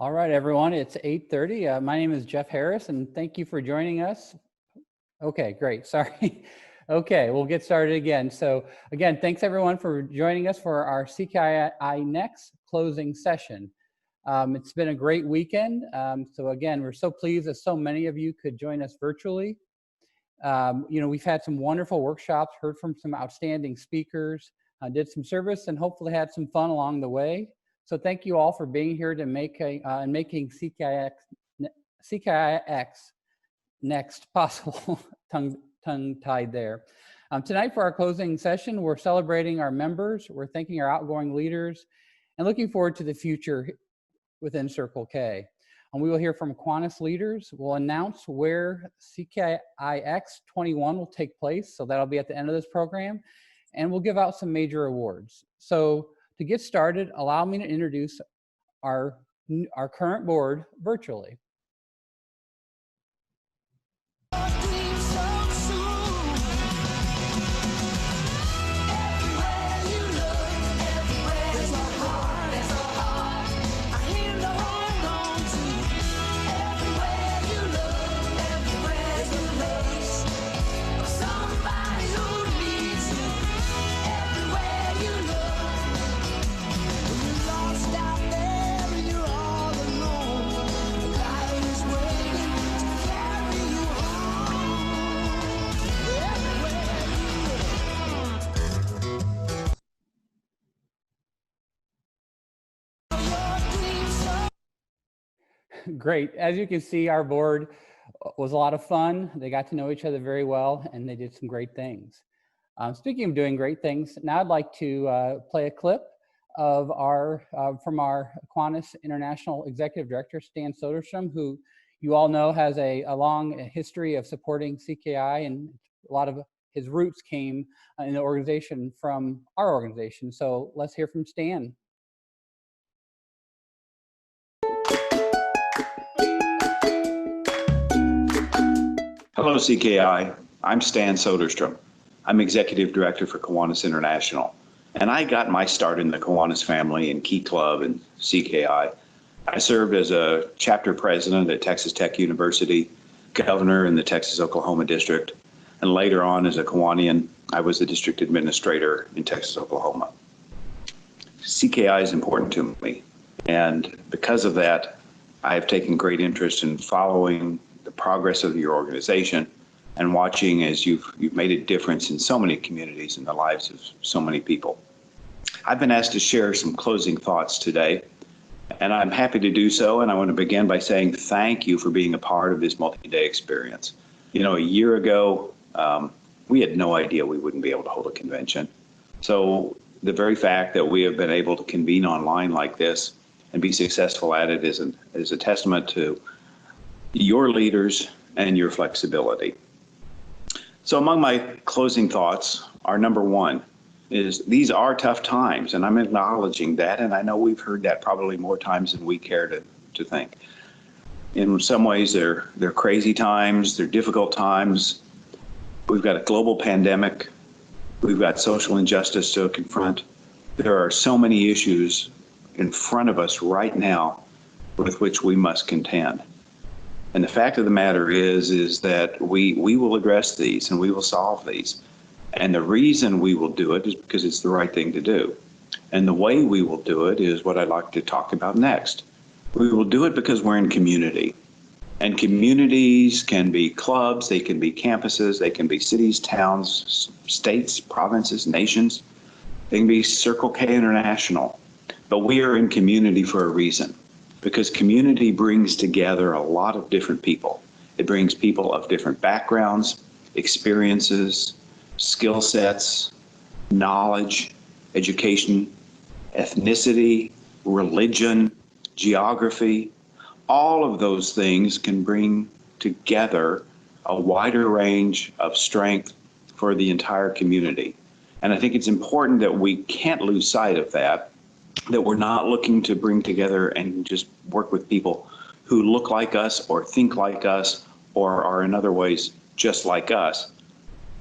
All right, everyone, it's 8:30. My name is Jeff Harris, and thank you for joining us. Okay, great. Sorry. Okay, we'll get started again. So again, thanks everyone for joining us for our CKI Next closing session. It's been a great weekend. So again, we're so pleased that so many of you could join us virtually. We've had some wonderful workshops, heard from some outstanding speakers, did some service, and hopefully had some fun along the way. So thank you all for being here to making CKIX Next possible. tongue-tied there. Tonight for our closing session, we're celebrating our members, we're thanking our outgoing leaders, and looking forward to the future within Circle K. And we will hear from Kiwanis leaders. We'll announce where CKIX 21 will take place, so that'll be at the end of this program, and we'll give out some major awards. So to get started, allow me to introduce our current board virtually. Great. As you can see, our board was a lot of fun. They got to know each other very well, and they did some great things. Speaking of doing great things, now I'd like to play a clip of from our Kiwanis International Executive Director, Stan Soderstrom, who you all know has a long history of supporting CKI, and a lot of his roots came in the organization from our organization. So let's hear from Stan. Hello, CKI. I'm Stan Soderstrom. I'm Executive Director for Kiwanis International, and I got my start in the Kiwanis family in Key Club and CKI. I served as a chapter president at Texas Tech University, governor in the Texas-Oklahoma district, and later on as a Kiwanian, I was the district administrator in Texas, Oklahoma. CKI is important to me, and because of that, I have taken great interest in following the progress of your organization and watching as you've made a difference in so many communities and the lives of so many people. I've been asked to share some closing thoughts today, and I'm happy to do so. And I want to begin by saying thank you for being a part of this multi-day experience. You know, a year ago, we had no idea we wouldn't be able to hold a convention. So the very fact that we have been able to convene online like this and be successful at it is a testament to your leaders and your flexibility. So among my closing thoughts, our number one is these are tough times, and I'm acknowledging that, and I know we've heard that probably more times than we care to think. In some ways, they're crazy times, they're difficult times. We've got a global pandemic, we've got social injustice to confront. There are so many issues in front of us right now with which we must contend. And the fact of the matter is that we will address these and we will solve these. And the reason we will do it is because it's the right thing to do. And the way we will do it is what I'd like to talk about next. We will do it because we're in community. And communities can be clubs, they can be campuses, they can be cities, towns, states, provinces, nations. They can be Circle K International. But we are in community for a reason, because community brings together a lot of different people. It brings people of different backgrounds, experiences, skill sets, knowledge, education, ethnicity, religion, geography. All of those things can bring together a wider range of strength for the entire community. And I think it's important that we can't lose sight of that we're not looking to bring together and just work with people who look like us or think like us or are in other ways just like us.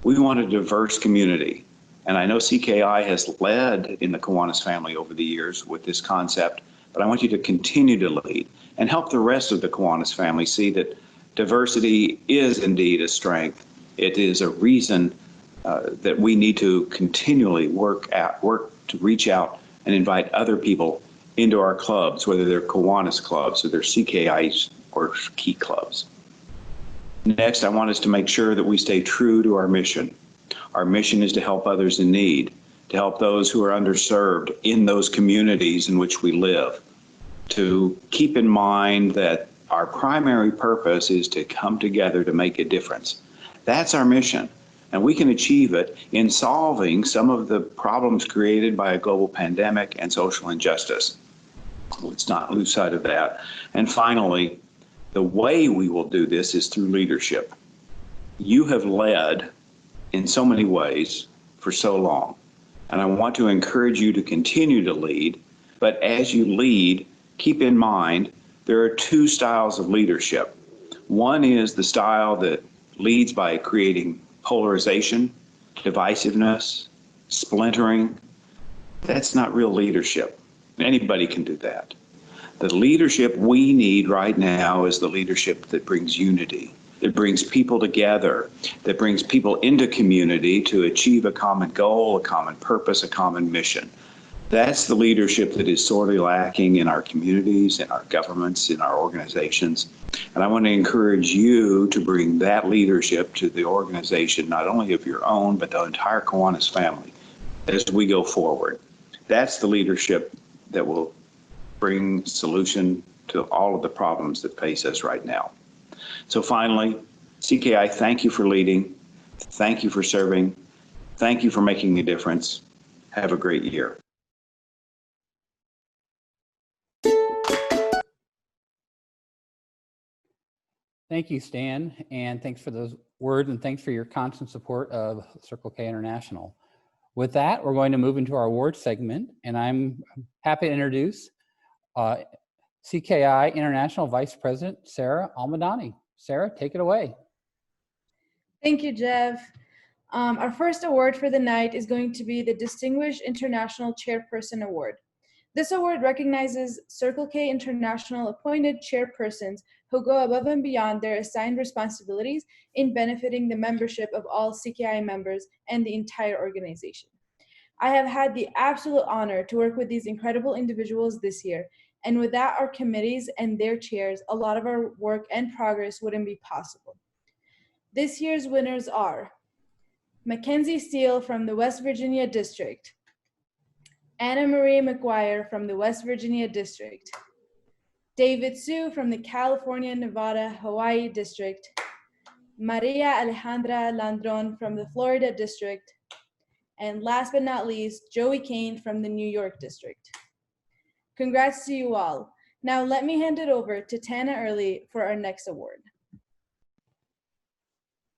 We want a diverse community. And I know CKI has led in the Kiwanis family over the years with this concept, but I want you to continue to lead and help the rest of the Kiwanis family see that diversity is indeed a strength. It is a reason that we need to continually work to reach out and invite other people into our clubs, whether they're Kiwanis clubs or they're CKIs or Key clubs. Next, I want us to make sure that we stay true to our mission. Our mission is to help others in need, to help those who are underserved in those communities in which we live, to keep in mind that our primary purpose is to come together to make a difference. That's our mission, and we can achieve it in solving some of the problems created by a global pandemic and social injustice. Let's not lose sight of that. And finally, the way we will do this is through leadership. You have led in so many ways for so long, and I want to encourage you to continue to lead, but as you lead, keep in mind there are two styles of leadership. One is the style that leads by creating polarization, divisiveness, splintering. That's not real leadership. Anybody can do that. The leadership we need right now is the leadership that brings unity, that brings people together, that brings people into community to achieve a common goal, a common purpose, a common mission. That's the leadership that is sorely lacking in our communities, in our governments, in our organizations. And I want to encourage you to bring that leadership to the organization, not only of your own, but the entire Kiwanis family as we go forward. That's the leadership that will bring solution to all of the problems that face us right now. So finally, CKI, thank you for leading. Thank you for serving. Thank you for making a difference. Have a great year. Thank you, Stan, and thanks for those words, and thanks for your constant support of Circle K International. With that, we're going to move into our awards segment, and I'm happy to introduce CKI International Vice President, Sarah Almadani. Sarah, take it away. Thank you, Jeff. Our first award for the night is going to be the Distinguished International Chairperson Award. This award recognizes Circle K International appointed chairpersons who go above and beyond their assigned responsibilities in benefiting the membership of all CKI members and the entire organization. I have had the absolute honor to work with these incredible individuals this year, and without our committees and their chairs, a lot of our work and progress wouldn't be possible. This year's winners are Mackenzie Steele from the West Virginia District, Anna Marie McGuire from the West Virginia District, David Su from the California, Nevada, Hawaii District, Maria Alejandra Landron from the Florida District, and last but not least, Joey Kane from the New York District. Congrats to you all. Now let me hand it over to Tana Early for our next award.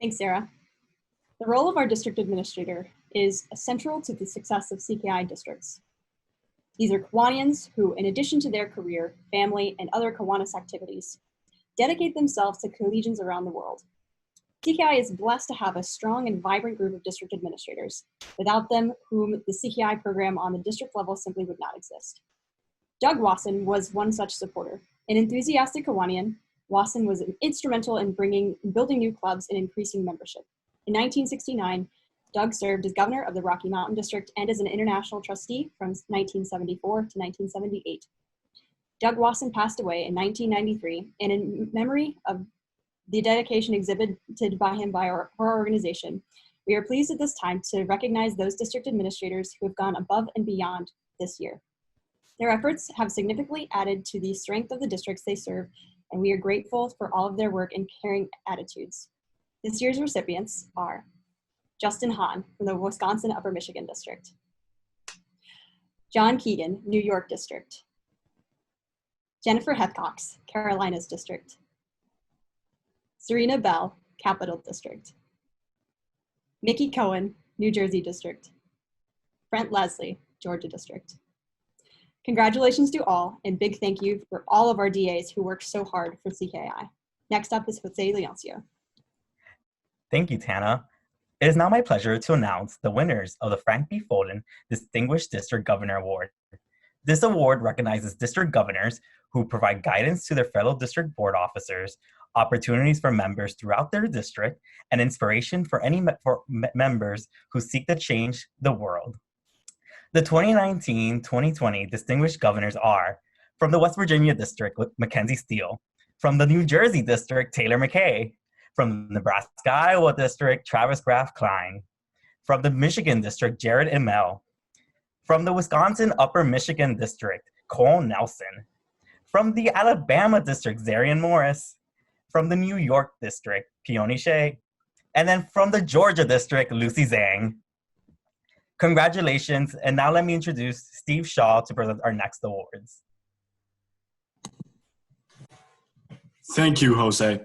Thanks, Sarah. The role of our district administrator is central to the success of CKI districts. These are Kiwanians who, in addition to their career, family, and other Kiwanis activities, dedicate themselves to collegians around the world. CKI is blessed to have a strong and vibrant group of district administrators, without them whom the CKI program on the district level simply would not exist. Doug Wasson was one such supporter. An enthusiastic Kiwanian, Wasson was instrumental in building new clubs and increasing membership. In 1969, Doug served as governor of the Rocky Mountain District and as an international trustee from 1974 to 1978. Doug Wasson passed away in 1993, and in memory of the dedication exhibited by him by our organization, we are pleased at this time to recognize those district administrators who have gone above and beyond this year. Their efforts have significantly added to the strength of the districts they serve, and we are grateful for all of their work and caring attitudes. This year's recipients are Justin Hahn from the Wisconsin Upper Michigan District, John Keegan, New York District, Jennifer Hethcox, Carolinas District, Serena Bell, Capital District, Mickey Cohen, New Jersey District, Brent Leslie, Georgia District. Congratulations to all, and big thank you for all of our DAs who worked so hard for CKI. Next up is Jose Leoncio. Thank you, Tana. It is now my pleasure to announce the winners of the Frank B. Folden Distinguished District Governor Award. This award recognizes district governors who provide guidance to their fellow district board officers, opportunities for members throughout their district, and inspiration for any members who seek to change the world. The 2019-2020 Distinguished Governors are, from the West Virginia District, Mackenzie Steele, from the New Jersey District, Taylor McKay, from the Nebraska-Iowa District, Travis Graff Klein, from the Michigan District, Jared Imel, from the Wisconsin Upper Michigan District, Cole Nelson, from the Alabama District, Zarian Morris, from the New York District, Peony Shea, and then from the Georgia District, Lucy Zhang. Congratulations, and now let me introduce Steve Shaw to present our next awards. Thank you, Jose.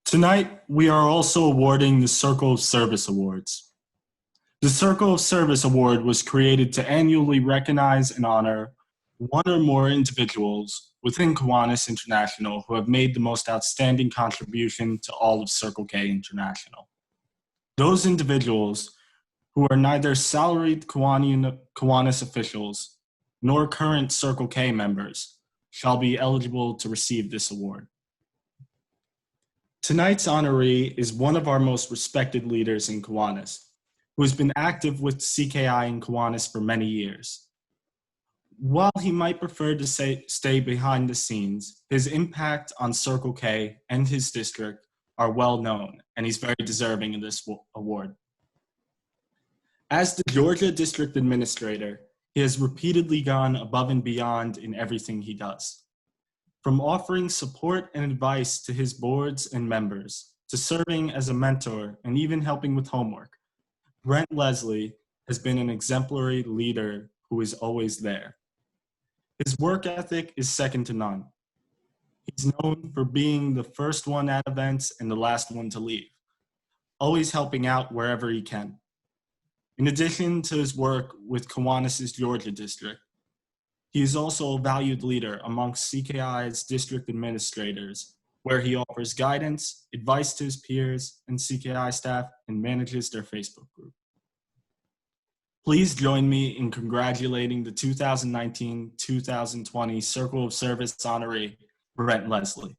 Tonight, we are also awarding the Circle of Service Awards. The Circle of Service Award was created to annually recognize and honor one or more individuals within Kiwanis International who have made the most outstanding contribution to all of Circle K International. Those individuals who are neither salaried Kiwanis officials nor current Circle K members shall be eligible to receive this award. Tonight's honoree is one of our most respected leaders in Kiwanis, who has been active with CKI in Kiwanis for many years. While he might prefer to stay behind the scenes, his impact on Circle K and his district are well known, and he's very deserving of this award. As the Georgia District Administrator, he has repeatedly gone above and beyond in everything he does. From offering support and advice to his boards and members, to serving as a mentor and even helping with homework, Brent Leslie has been an exemplary leader who is always there. His work ethic is second to none. He's known for being the first one at events and the last one to leave, always helping out wherever he can. In addition to his work with Kiwanis' Georgia District, he is also a valued leader amongst CKI's district administrators, where he offers guidance, advice to his peers and CKI staff, and manages their Facebook group. Please join me in congratulating the 2019-2020 Circle of Service honoree, Brent Leslie.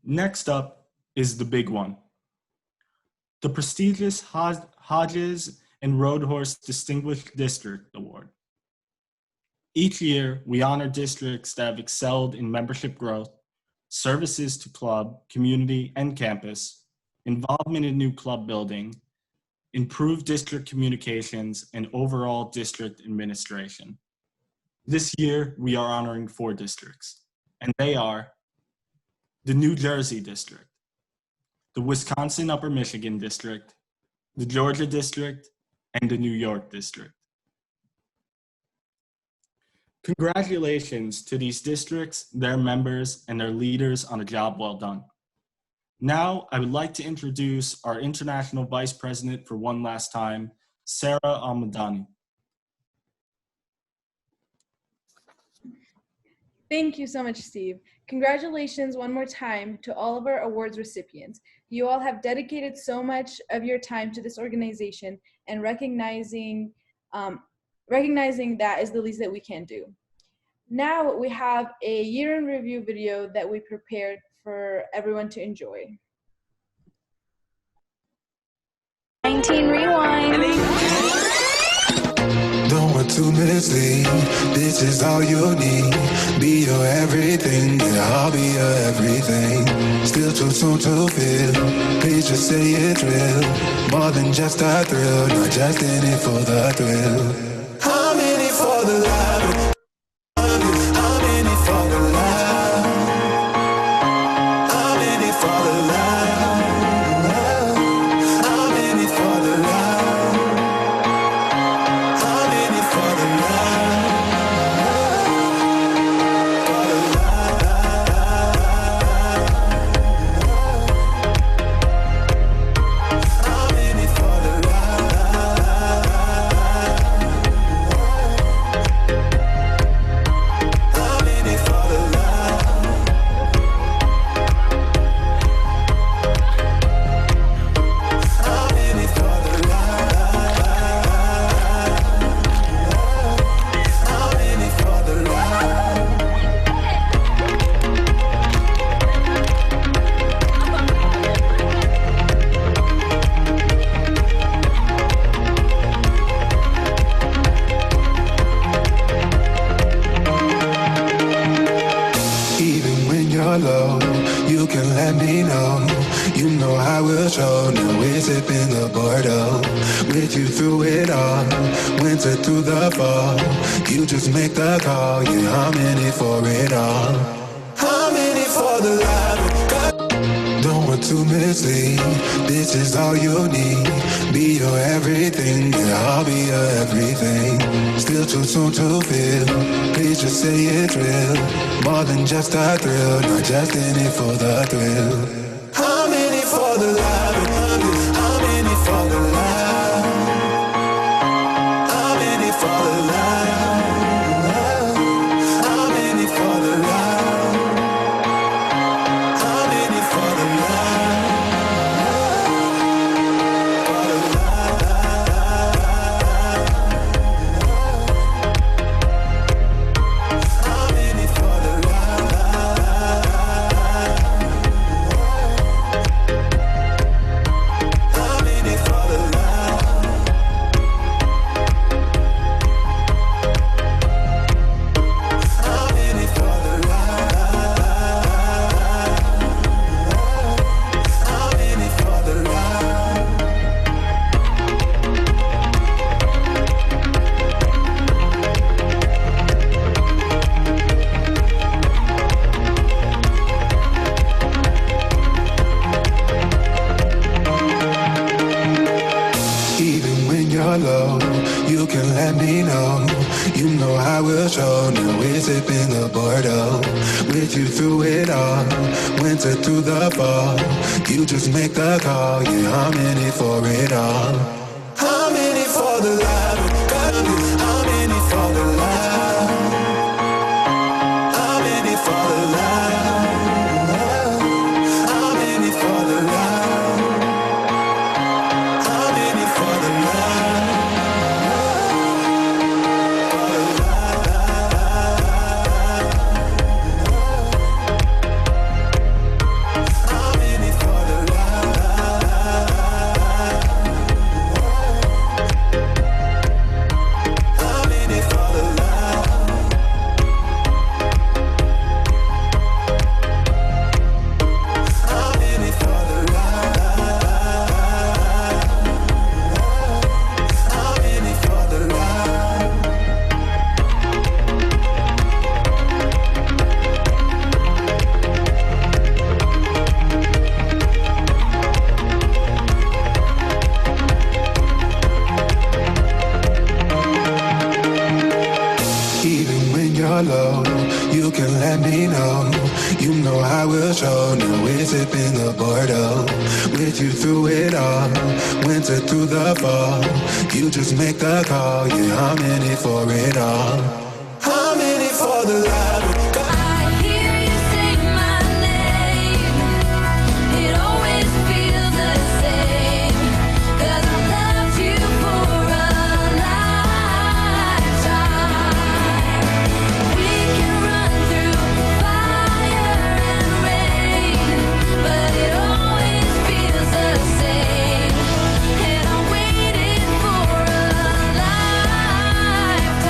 Next up is the big one, the prestigious Hodges and Roadhorse Distinguished District Award. Each year, we honor districts that have excelled in membership growth, services to club, community, and campus, involvement in new club building, improved district communications, and overall district administration. This year, we are honoring 4 districts, and they are the New Jersey District, the Wisconsin Upper Michigan District, the Georgia District, and the New York District. Congratulations to these districts, their members, and their leaders on a job well done. Now, I would like to introduce our International Vice President for one last time, Sarah Almadani. Thank you so much, Steve. Congratulations one more time to all of our awards recipients. You all have dedicated so much of your time to this organization, and recognizing that is the least that we can do. Now we have a year in review video that we prepared for everyone to enjoy. 19 rewind. Don't want to mislead. This is all you need. Be your everything, yeah, I'll be your everything. Still too soon to feel. Please just say it's real. More than just a thrill, not just in it for the thrill. I'm in it for the love. I'm in it for the love. I'm in it for the love. I'm in it for the love. I'm in it for the love. For the love. I'm in it for the love. low, you can let me know. You know I will show. Now we're sipping the Bordeaux. With you through it all, winter through the fall. You just make the call. Yeah, I'm in it for it all. I'm in it for the love. Don't want to mislead. This is all you need. Be your everything. Yeah, I'll be your everything. Still too soon to feel. Please just say it's real. More than just a thrill. Not just in it for the thrill. I'm in it for the love. I'm in it for the love. I'm in it for the love. I'm in it for the love. I'm in it for the love. I'm in it for the love. I'm in it for the love. I'm in it for the love. I'm in it for the love. Even when you're low, you can let me know. You know I will show. Now we're sipping the Bordeaux. With you through it all, winter through the fall. You just make the call. Yeah, I'm in it for it all. I'm in it for the love. I'm in it for the love. I'm in it for the love. I'm in it for the love. I'm in it for the love. I'm in it for the love. I'm in it for the love. I'm in it for the love. I'm in it for the love. Even when you're low, you can let me know. You know I will show. Now we're sipping the Bordeaux. With you through it all, winter through the fall. You just make the call. Yeah, I'm in it for it all. I'm in it for the love. I hear you sing my name. It always feels the same. 'Cause I loved you for a lifetime. We can run through fire and rain, but it always feels the same. And I waited for a lifetime.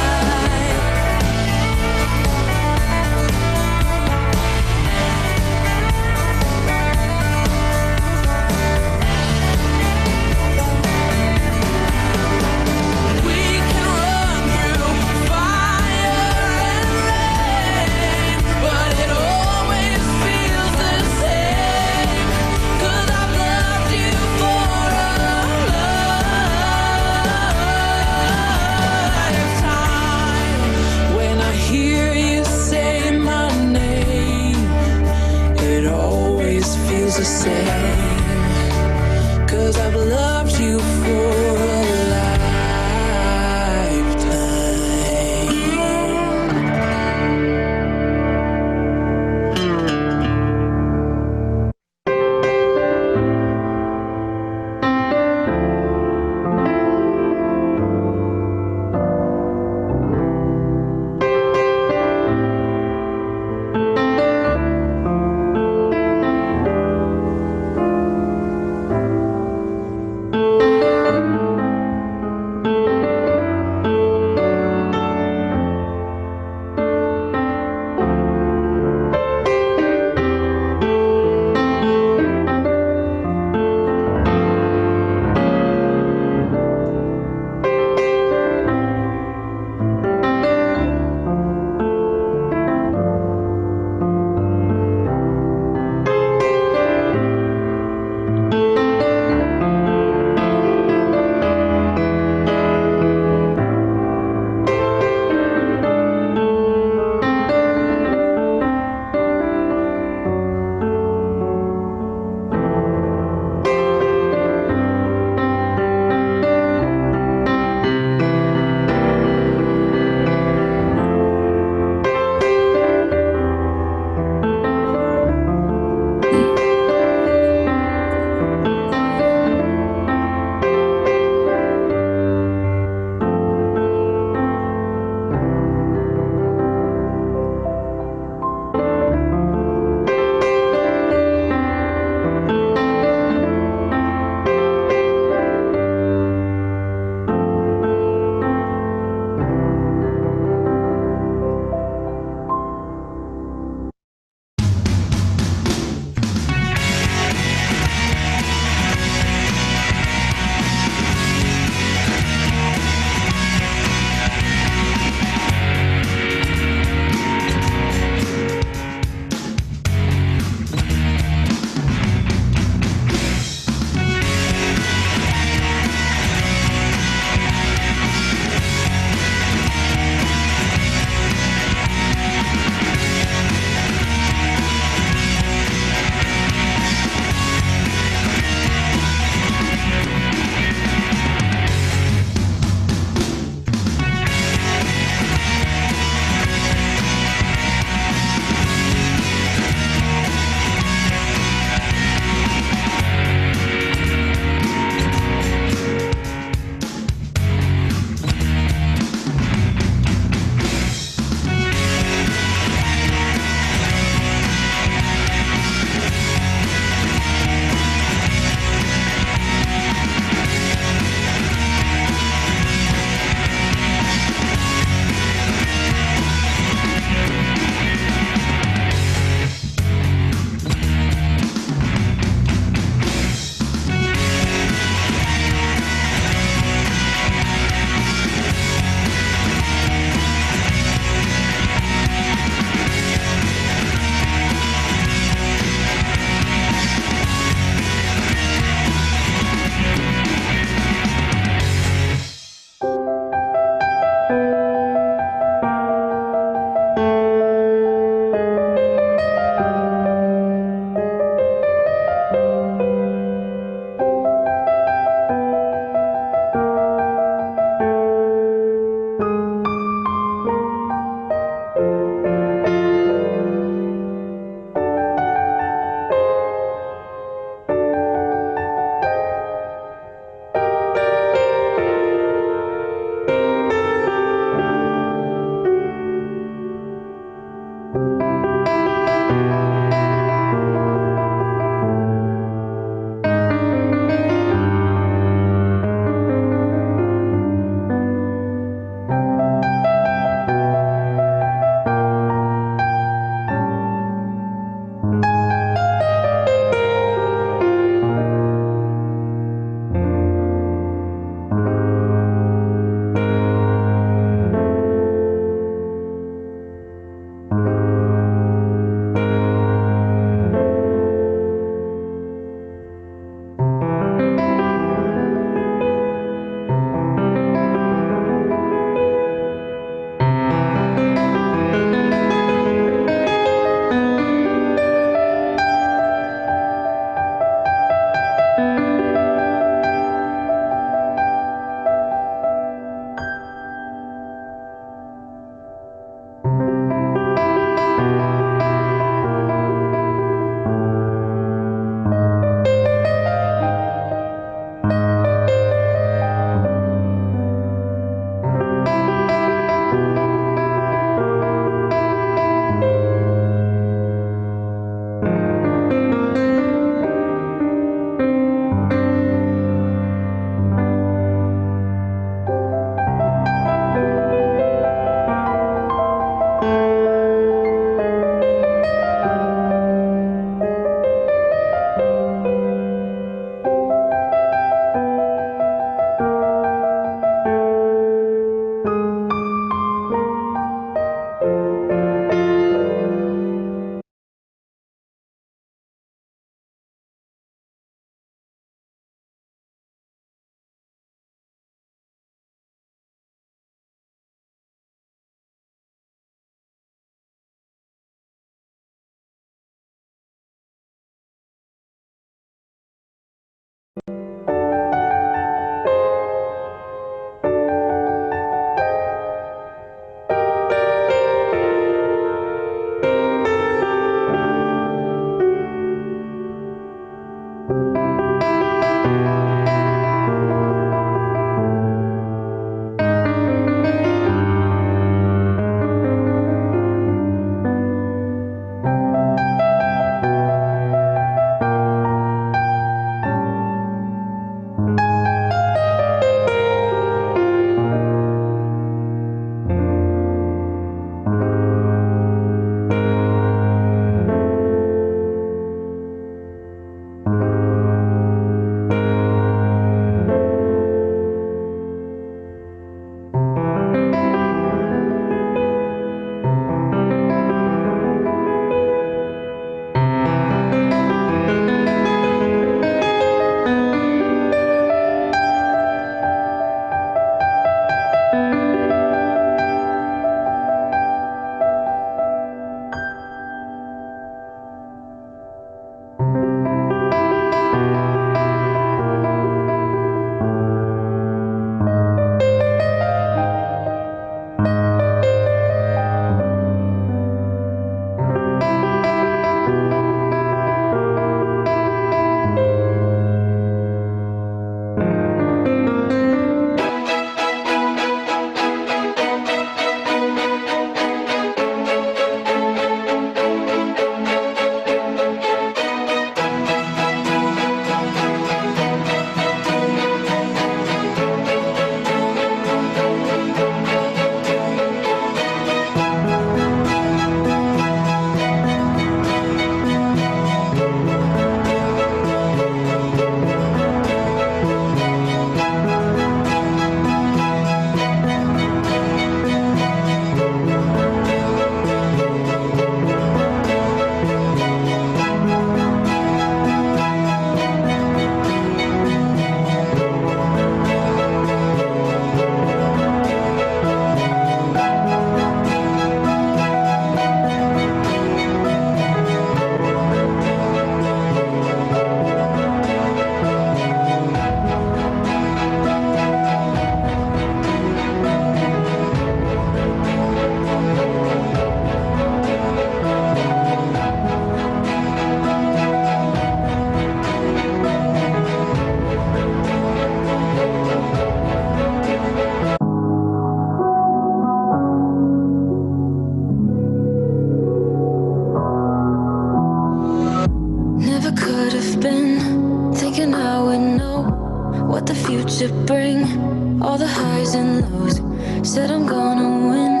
to bring all the highs and lows. Said I'm gonna win,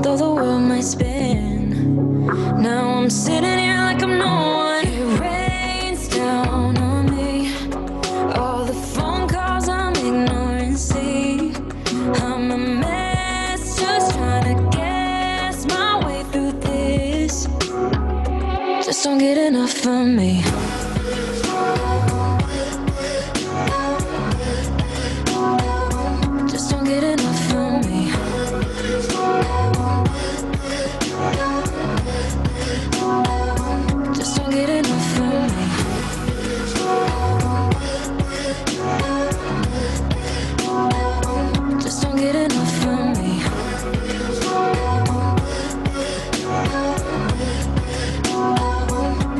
though the world might spin. Now I'm sitting here like I'm no one. It rains down on me. All the phone calls I'm ignoring. See, I'm a mess, just trying to guess my way through this. Just don't get enough of me. Just don't get enough of me. Just don't get enough of me. Just don't get enough of me.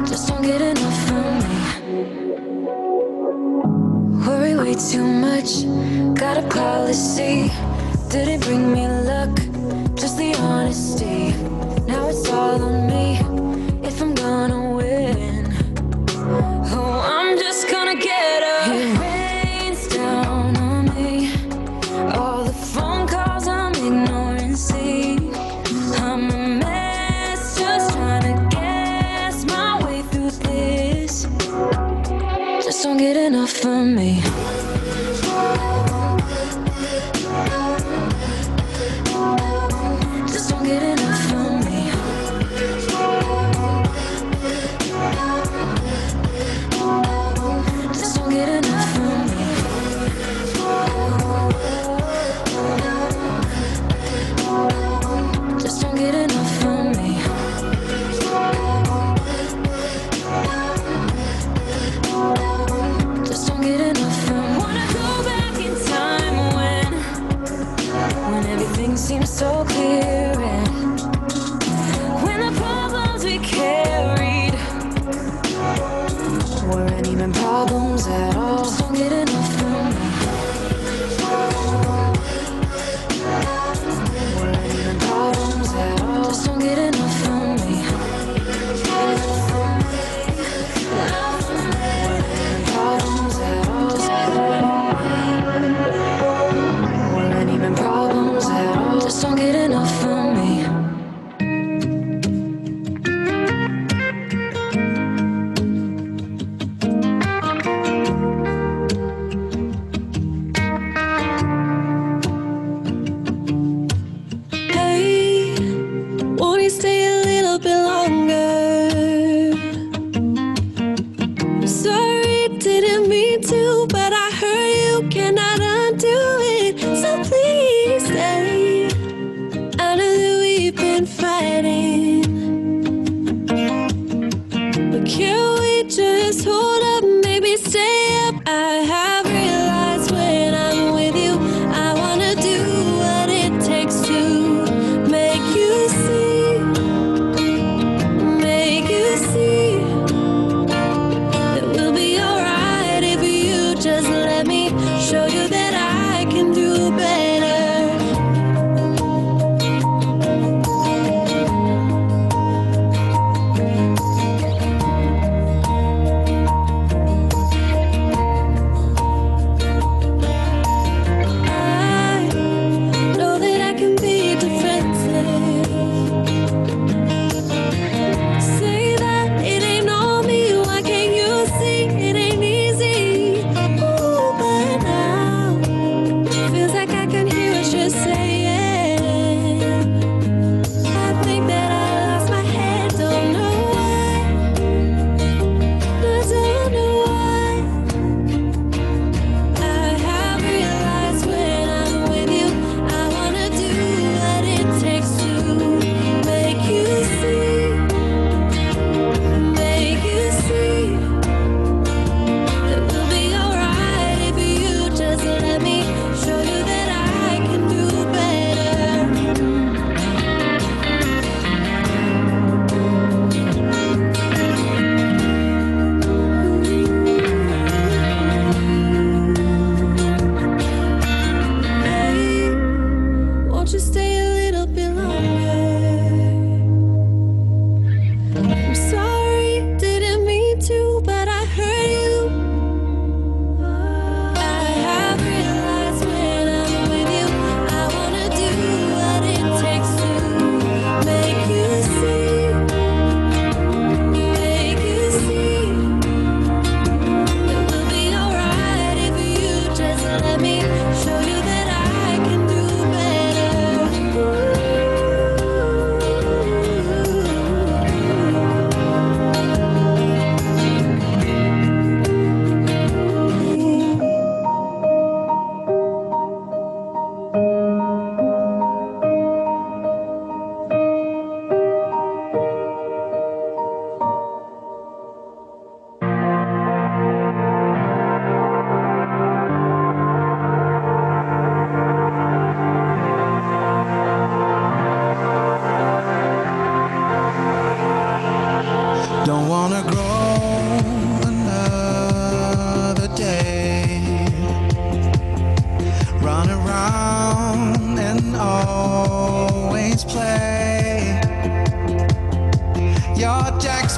Just don't get enough of me. Worry way too much. Got a policy. Didn't bring me luck, just the honesty. Now it's all on me if I'm gonna win. Oh, I'm just gonna get up. It rains down on me. All the phone calls I'm ignoring. See, I'm a mess, just trying to guess my way through this. Just don't get enough of me. Just don't get enough of me. Just don't get enough of me. Just don't get enough of me. Just don't get enough of me.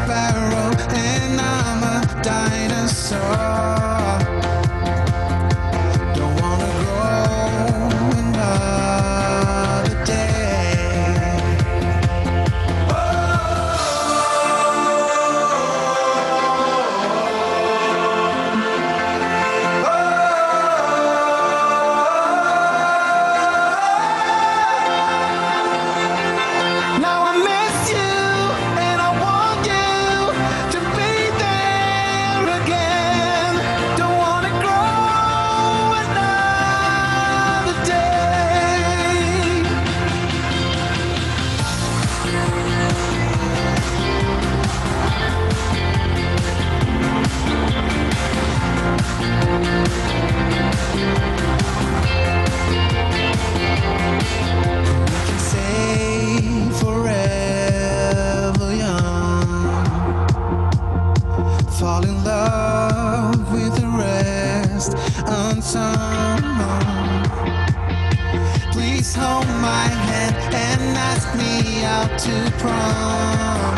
sparrow and I'm a dinosaur. Don't wanna grow another day. Now I miss you and I want you to be there again. Don't wanna grow another day. Say forever young, fall in love with the rest unsung. Please hold my hand and ask me out to prom,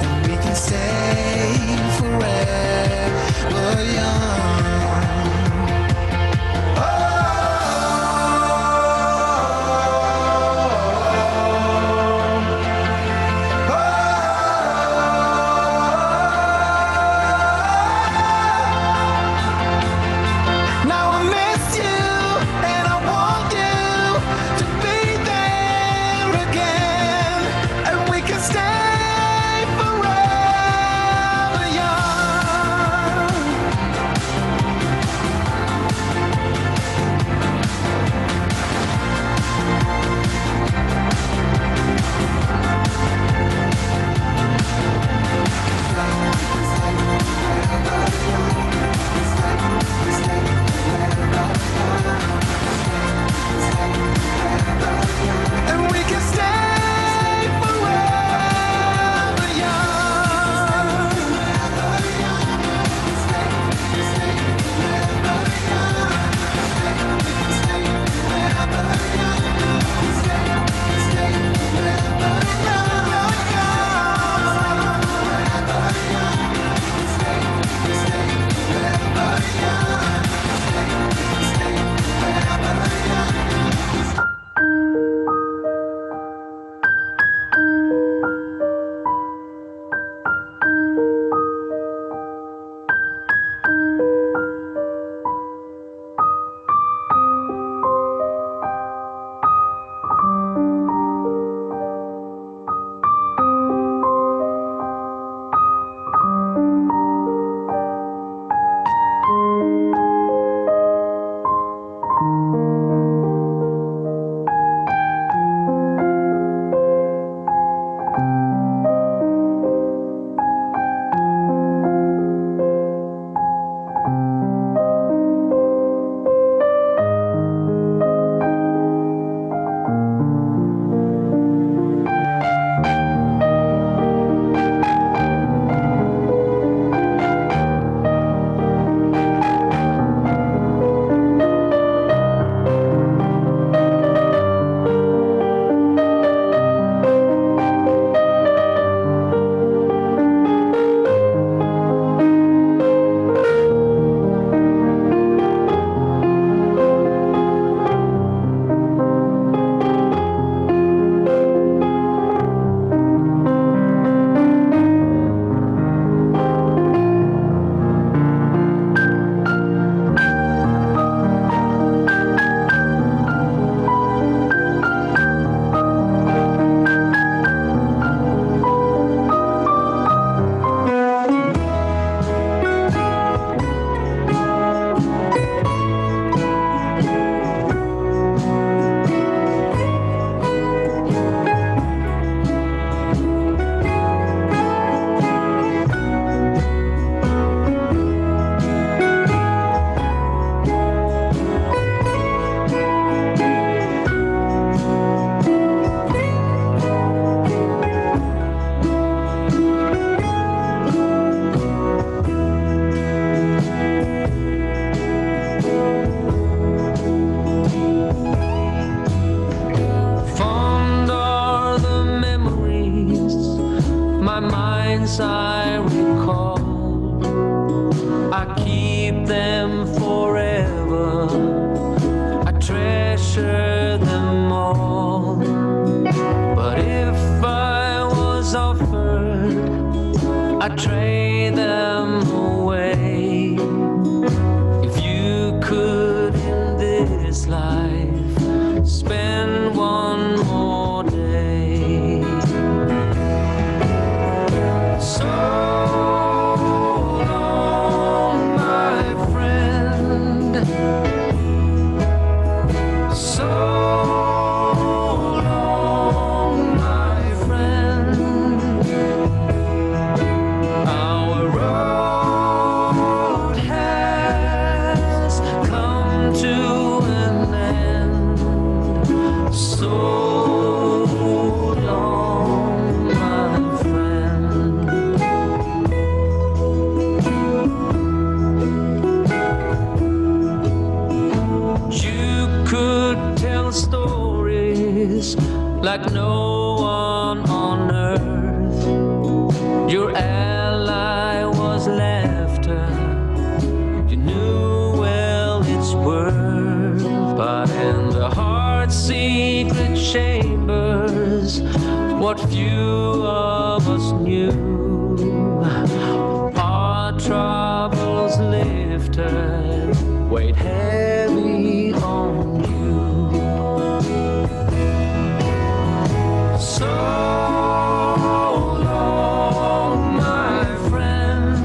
and we can stay forever young. Now I miss you and I want you to be there again, and we can stay forever young. things I recall. I keep them forever. I treasure them all. But if I was offered, I'd trade them away. If you could in this life spend one more day. So long, my friend. So long, my friend. Our road has come to an end. So long, my friend. You could tell stories like no one on earth. Your ally was laughter. You knew well its worth. But in the heart's secret chambers, what few of us knew, our troubles lifted, weighed heavy on you. So long, my friend.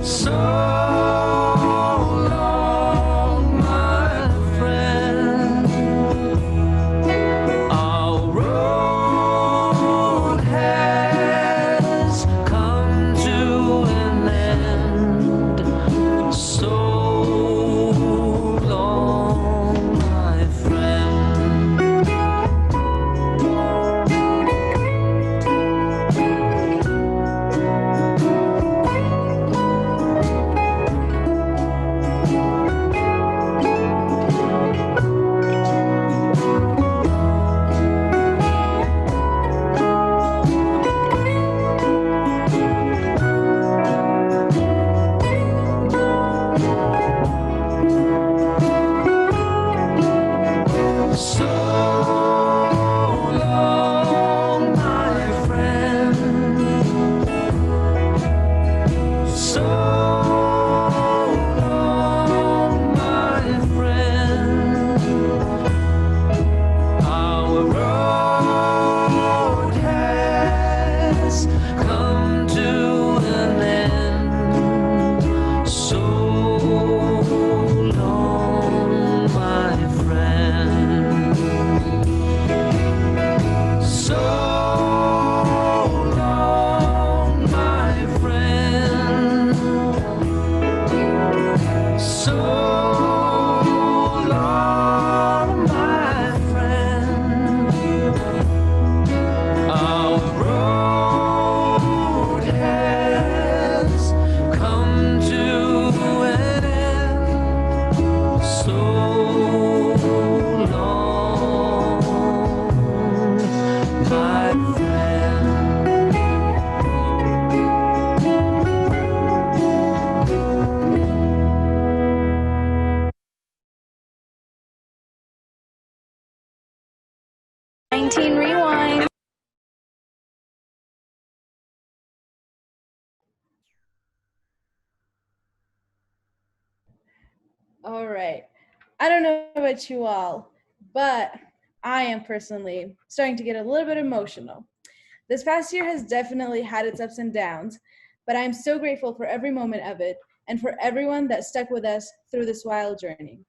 So long, my friend. Our road has come to an end. So long, my friend. So long, my friend. So long, my friend. Our road has come to an end. So long, my friend. So long, my friend. So long, my friend. Our road has come to an end. So long, my friend. 19 rewind. All right. I don't know about you all, but I am personally starting to get a little bit emotional. This past year has definitely had its ups and downs, but I'm so grateful for every moment of it and for everyone that stuck with us through this wild journey.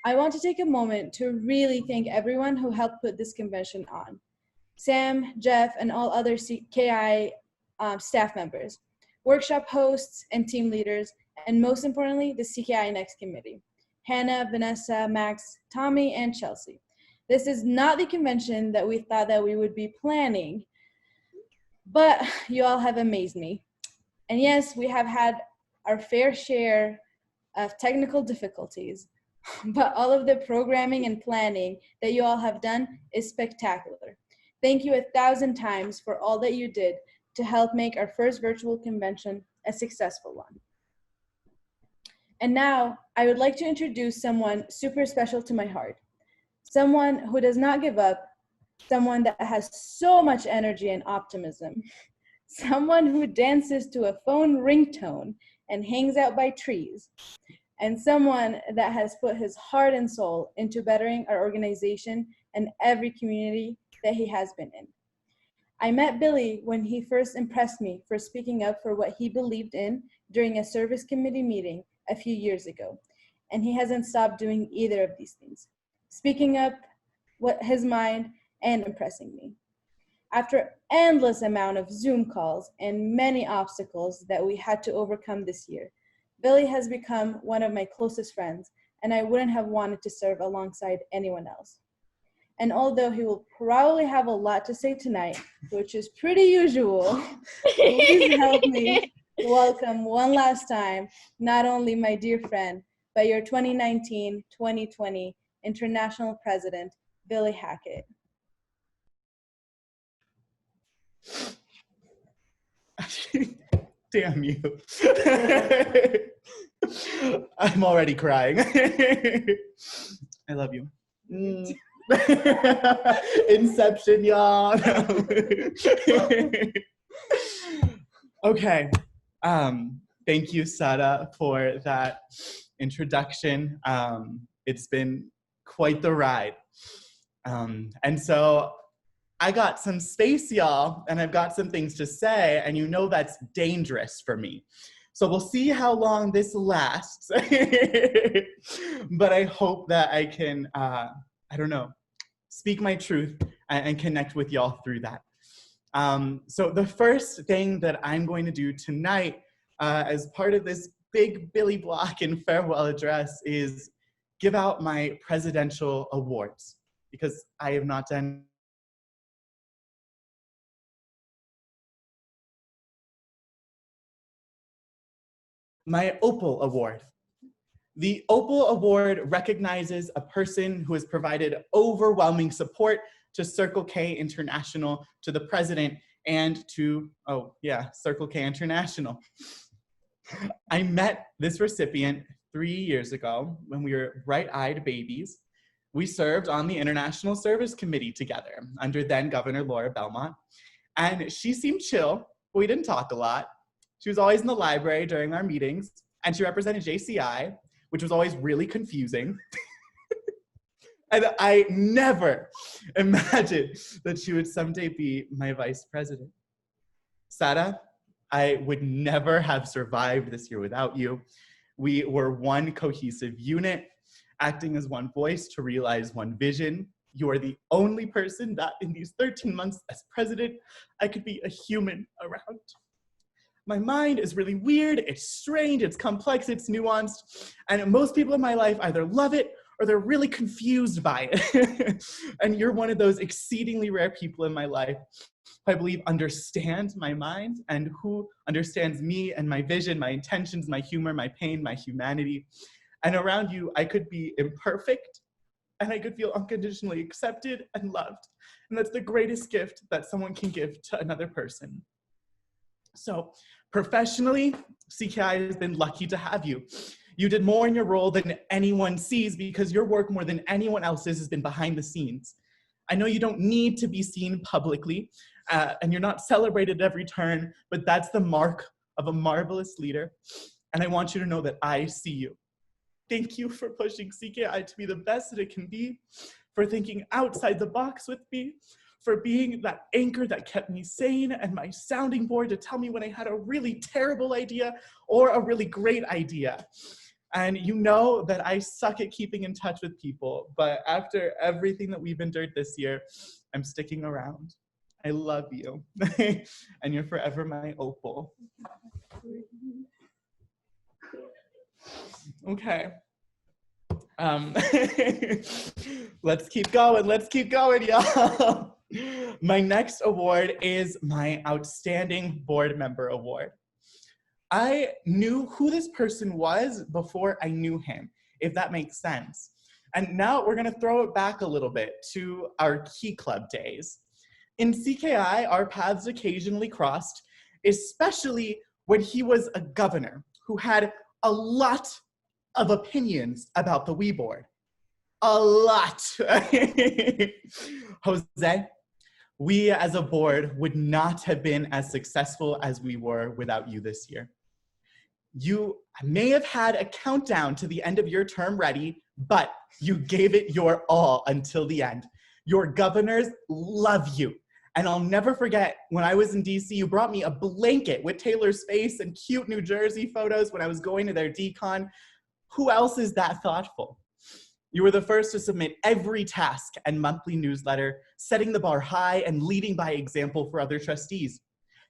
I want to take a moment to really thank everyone who helped put this convention on. Sam, Jeff, and all other CKI staff members, workshop hosts and team leaders, and most importantly, the CKI Next Committee. Hannah, Vanessa, Max, Tommy, and Chelsea. This is not the convention that we thought that we would be planning, but you all have amazed me. And yes, we have had our fair share of technical difficulties, but all of the programming and planning that you all have done is spectacular. Thank you 1,000 times for all that you did to help make our first virtual convention a successful one. And now I would like to introduce someone super special to my heart. Someone who does not give up, someone that has so much energy and optimism, someone who dances to a phone ringtone and hangs out by trees, and someone that has put his heart and soul into bettering our organization and every community that he has been in. I met Billy when he first impressed me for speaking up for what he believed in during a service committee meeting a few years ago, and he hasn't stopped doing either of these things, speaking up what his mind and impressing me. After endless amount of Zoom calls and many obstacles that we had to overcome this year, Billy has become one of my closest friends, and I wouldn't have wanted to serve alongside anyone else. And although he will probably have a lot to say tonight, which is pretty usual, please help me welcome one last time, not only my dear friend, but your 2019-2020 International President, Billy Hackett. Damn you. I'm already crying. I love you. Inception, y'all. Okay. Thank you, Sada, for that introduction. It's been quite the ride. And so I got some space, y'all, and I've got some things to say, and you know that's dangerous for me. So we'll see how long this lasts. But I hope that I can, I don't know, speak my truth and connect with y'all through that. So the first thing that I'm going to do tonight as part of this big Billy block and farewell address is give out my presidential awards, because I have not done my Opal Award. The Opal Award recognizes a person who has provided overwhelming support to Circle K International, to the president, and to, oh yeah, Circle K International. I met this recipient 3 years ago when we were bright-eyed babies. We served on the International Service Committee together under then Governor Laura Belmont. And she seemed chill, but we didn't talk a lot. She was always in the library during our meetings, and she represented JCI, which was always really confusing. And I never imagined that she would someday be my vice president. Sada, I would never have survived this year without you. We were one cohesive unit, acting as one voice to realize one vision. You are the only person that in these 13 months as president, I could be a human around. My mind is really weird, it's strange, it's complex, it's nuanced, and most people in my life either love it or they're really confused by it. And you're one of those exceedingly rare people in my life who I believe understand my mind and who understands me and my vision, my intentions, my humor, my pain, my humanity. And around you, I could be imperfect and I could feel unconditionally accepted and loved. And that's the greatest gift that someone can give to another person. So professionally, CKI has been lucky to have you. You did more in your role than anyone sees because your work more than anyone else's has been behind the scenes. I know you don't need to be seen publicly and you're not celebrated at every turn, but that's the mark of a marvelous leader. And I want you to know that I see you. Thank you for pushing CKI to be the best that it can be, for thinking outside the box with me, for being that anchor that kept me sane and my sounding board to tell me when I had a really terrible idea or a really great idea. And you know that I suck at keeping in touch with people, but after everything that we've endured this year, I'm sticking around. I love you. And you're forever my opal. Okay. Let's keep going, y'all. My next award is my Outstanding Board Member Award. I knew who this person was before I knew him, if that makes sense. And now we're gonna throw it back a little bit to our Key Club days. In CKI, our paths occasionally crossed, especially when he was a governor who had a lot of opinions about the WE board. A lot. Jose, we as a board would not have been as successful as we were without you this year. You may have had a countdown to the end of your term ready, but you gave it your all until the end. Your governors love you. And I'll never forget when I was in DC, you brought me a blanket with Taylor's face and cute New Jersey photos when I was going to their decon. Who else is that thoughtful? You were the first to submit every task and monthly newsletter, setting the bar high and leading by example for other trustees.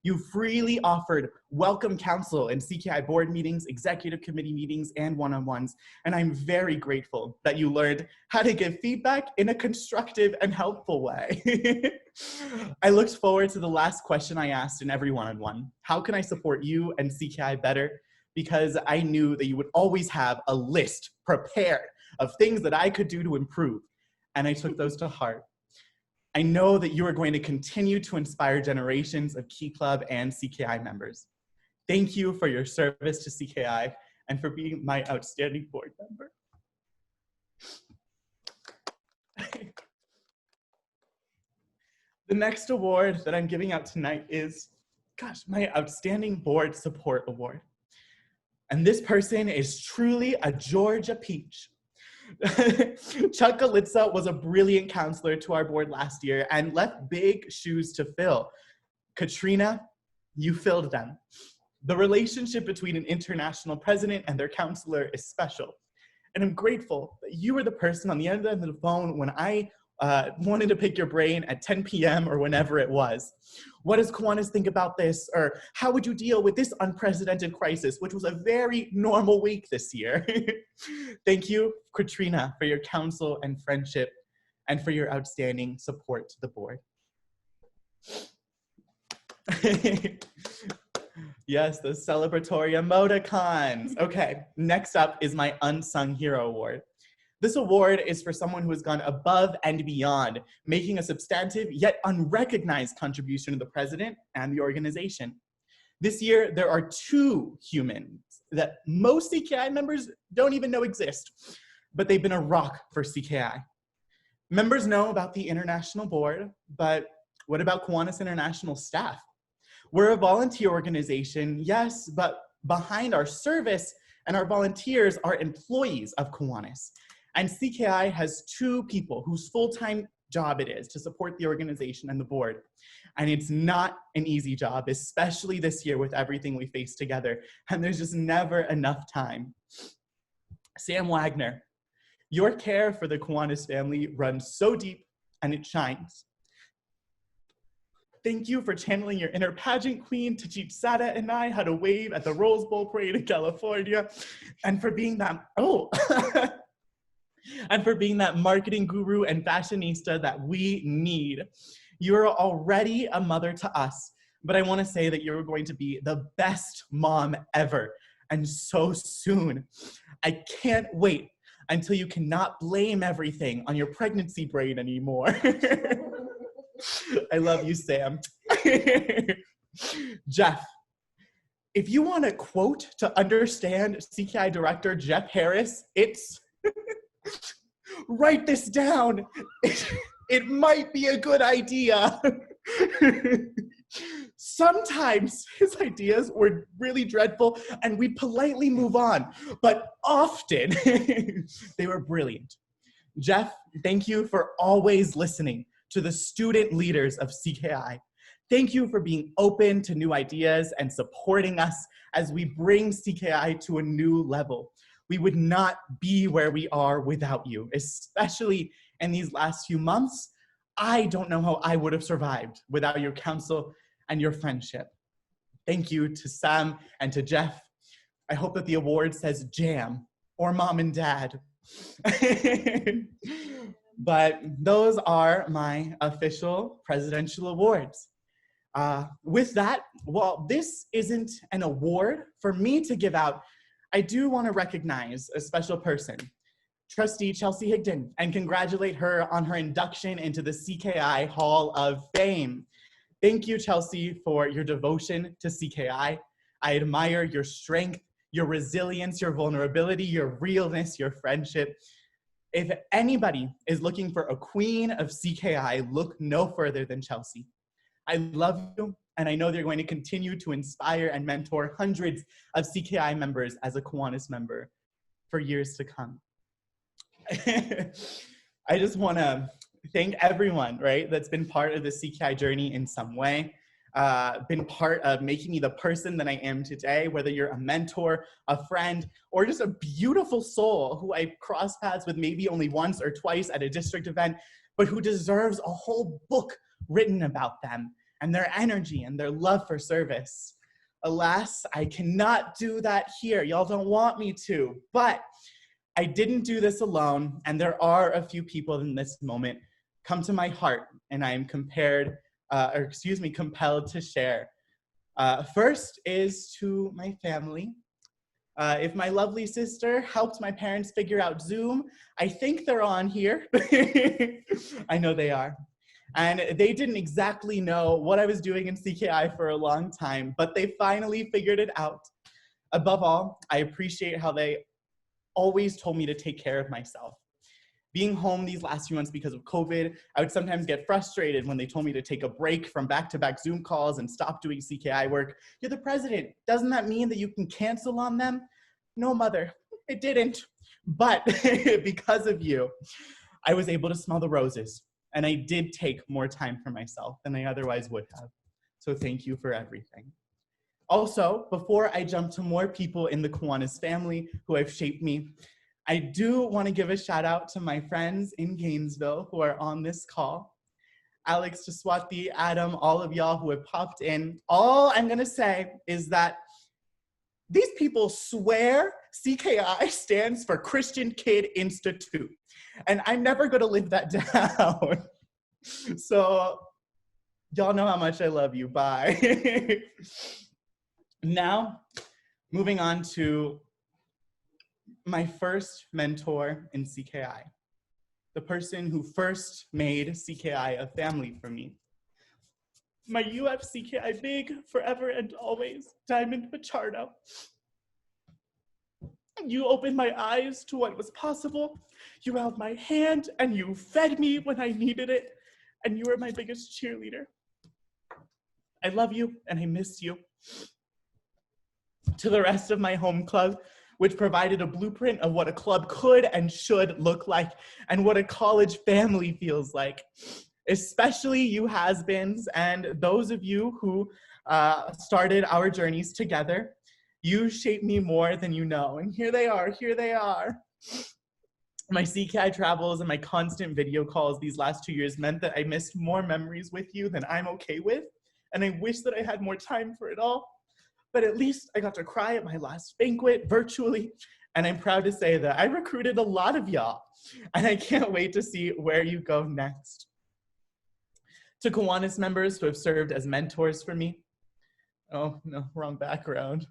You freely offered welcome counsel in CKI board meetings, executive committee meetings, and one-on-ones, and I'm very grateful that you learned how to give feedback in a constructive and helpful way. I looked forward to the last question I asked in every one-on-one. How can I support you and CKI better? Because I knew that you would always have a list prepared of things that I could do to improve, and I took those to heart. I know that you are going to continue to inspire generations of Key Club and CKI members. Thank you for your service to CKI and for being my outstanding board member. The next award that I'm giving out tonight is, my Outstanding Board Support Award. And this person is truly a Georgia peach. Chuck Galitza was a brilliant counselor to our board last year and left big shoes to fill. Katrina, you filled them. The relationship between an international president and their counselor is special. And I'm grateful that you were the person on the end of the phone when I wanted to pick your brain at 10 p.m. or whenever it was. What does Kiwanis think about this? Or how would you deal with this unprecedented crisis, which was a very normal week this year? Thank you, Katrina, for your counsel and friendship and for your outstanding support to the board. Yes, the celebratory emoticons. Okay, next up is my Unsung Hero Award. This award is for someone who has gone above and beyond, making a substantive yet unrecognized contribution to the president and the organization. This year, there are 2 humans that most CKI members don't even know exist, but they've been a rock for CKI. Members know about the International Board, but what about Kiwanis International staff? We're a volunteer organization, yes, but behind our service and our volunteers are employees of Kiwanis. And CKI has 2 people whose full-time job it is to support the organization and the board. And it's not an easy job, especially this year with everything we face together. And there's just never enough time. Sam Wagner, your care for the Kiwanis family runs so deep and it shines. Thank you for channeling your inner pageant queen to teach Sada and I how to wave at the Rose Bowl parade in California, and for being that, and for being that marketing guru and fashionista that we need. You're already a mother to us, but I want to say that you're going to be the best mom ever, and so soon. I can't wait until you cannot blame everything on your pregnancy brain anymore. I love you, Sam. Jeff, if you want a quote to understand CKI Director Jeff Harris, it's write this down. It might be a good idea. Sometimes his ideas were really dreadful and we'd politely move on, but often they were brilliant. Jeff, thank you for always listening to the student leaders of CKI. Thank you for being open to new ideas and supporting us as we bring CKI to a new level. We would not be where we are without you, especially in these last few months. I don't know how I would have survived without your counsel and your friendship. Thank you to Sam and to Jeff. I hope that the award says jam or mom and dad. But those are my official presidential awards. With that, while this isn't an award for me to give out, I do want to recognize a special person. Trustee Chelsea Higdon and congratulate her on her induction into the CKI Hall of Fame. Thank you, Chelsea, for your devotion to CKI. I admire your strength, your resilience, your vulnerability, your realness, your friendship. If anybody is looking for a queen of CKI, look no further than Chelsea. I love you, and I know they're going to continue to inspire and mentor hundreds of CKI members as a Kiwanis member for years to come. I just want to thank everyone, right, that's been part of the CKI journey in some way, been part of making me the person that I am today, whether you're a mentor, a friend, or just a beautiful soul who I cross paths with maybe only once or twice at a district event, but who deserves a whole book written about them and their energy and their love for service. Alas, I cannot do that here. Y'all don't want me to, but I didn't do this alone, and there are a few people in this moment come to my heart, and I am compelled to share. First is to my family. If my lovely sister helped my parents figure out Zoom, I think they're on here. I know they are. And they didn't exactly know what I was doing in CKI for a long time, but they finally figured it out. Above all, I appreciate how they always told me to take care of myself. Being home these last few months because of COVID, I would sometimes get frustrated when they told me to take a break from back-to-back Zoom calls and stop doing CKI work. You're the president. Doesn't that mean that you can cancel on them? No, mother, it didn't. But because of you, I was able to smell the roses, and I did take more time for myself than I otherwise would have. So thank you for everything. Also, before I jump to more people in the Kiwanis family who have shaped me, I do want to give a shout out to my friends in Gainesville who are on this call. Alex, Jaswati, Adam, all of y'all who have popped in. All I'm going to say is that these people swear CKI stands for Christian Kid Institute, and I'm never going to live that down. So y'all know how much I love you. Bye. Now, moving on to my first mentor in CKI, the person who first made CKI a family for me. My UF CKI big, forever and always, Diamond Pichardo. You opened my eyes to what was possible. You held my hand and you fed me when I needed it. And you were my biggest cheerleader. I love you and I miss you. To the rest of my home club, which provided a blueprint of what a club could and should look like and what a college family feels like. Especially you has-beens and those of you who started our journeys together. You shaped me more than you know. And here they are, here they are. My CKI travels and my constant video calls these last 2 years meant that I missed more memories with you than I'm okay with. And I wish that I had more time for it all. But at least I got to cry at my last banquet virtually. And I'm proud to say that I recruited a lot of y'all. And I can't wait to see where you go next. To Kiwanis members who have served as mentors for me. Oh, no, wrong background.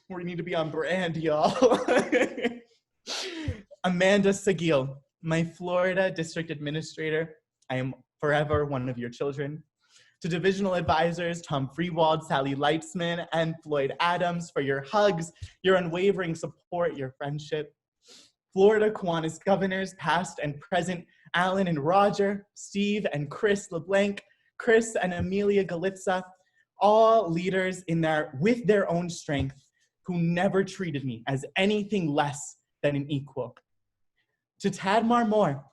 We need to be on brand, y'all. Amanda Sagil, my Florida district administrator. I am forever one of your children. To divisional advisors, Tom Freewald, Sally Leitzman, and Floyd Adams for your hugs, your unwavering support, your friendship. Florida Kiwanis governors, past and present, Alan and Roger, Steve and Chris LeBlanc, Chris and Amelia Galitza, all leaders with their own strength who never treated me as anything less than an equal. To Tadmar Moore,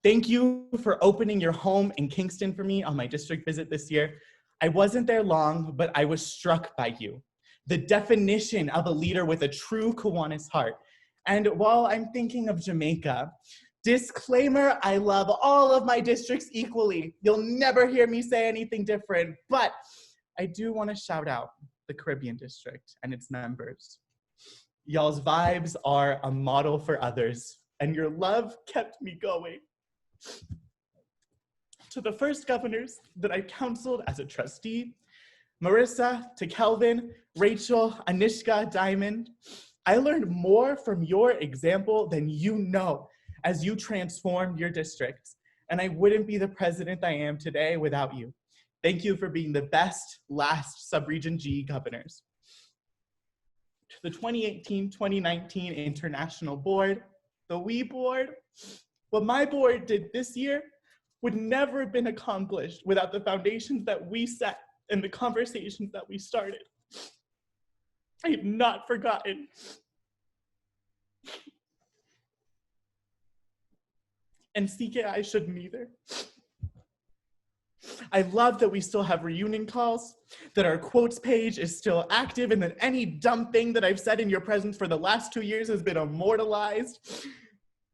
thank you for opening your home in Kingston for me on my district visit this year. I wasn't there long, but I was struck by you, the definition of a leader with a true Kiwanis heart. And while I'm thinking of Jamaica, disclaimer, I love all of my districts equally. You'll never hear me say anything different, but I do want to shout out the Caribbean District and its members. Y'all's vibes are a model for others, and your love kept me going. To the first governors that I counseled as a trustee, Marissa, to Kelvin, Rachel, Anishka, Diamond, I learned more from your example than you know, as you transformed your districts, and I wouldn't be the president I am today without you. Thank you for being the best last Subregion G governors. To the 2018-2019 International Board, the WE Board, what my board did this year would never have been accomplished without the foundations that we set and the conversations that we started. I have not forgotten. And CKI shouldn't either. I love that we still have reunion calls, that our quotes page is still active, and that any dumb thing that I've said in your presence for the last 2 years has been immortalized.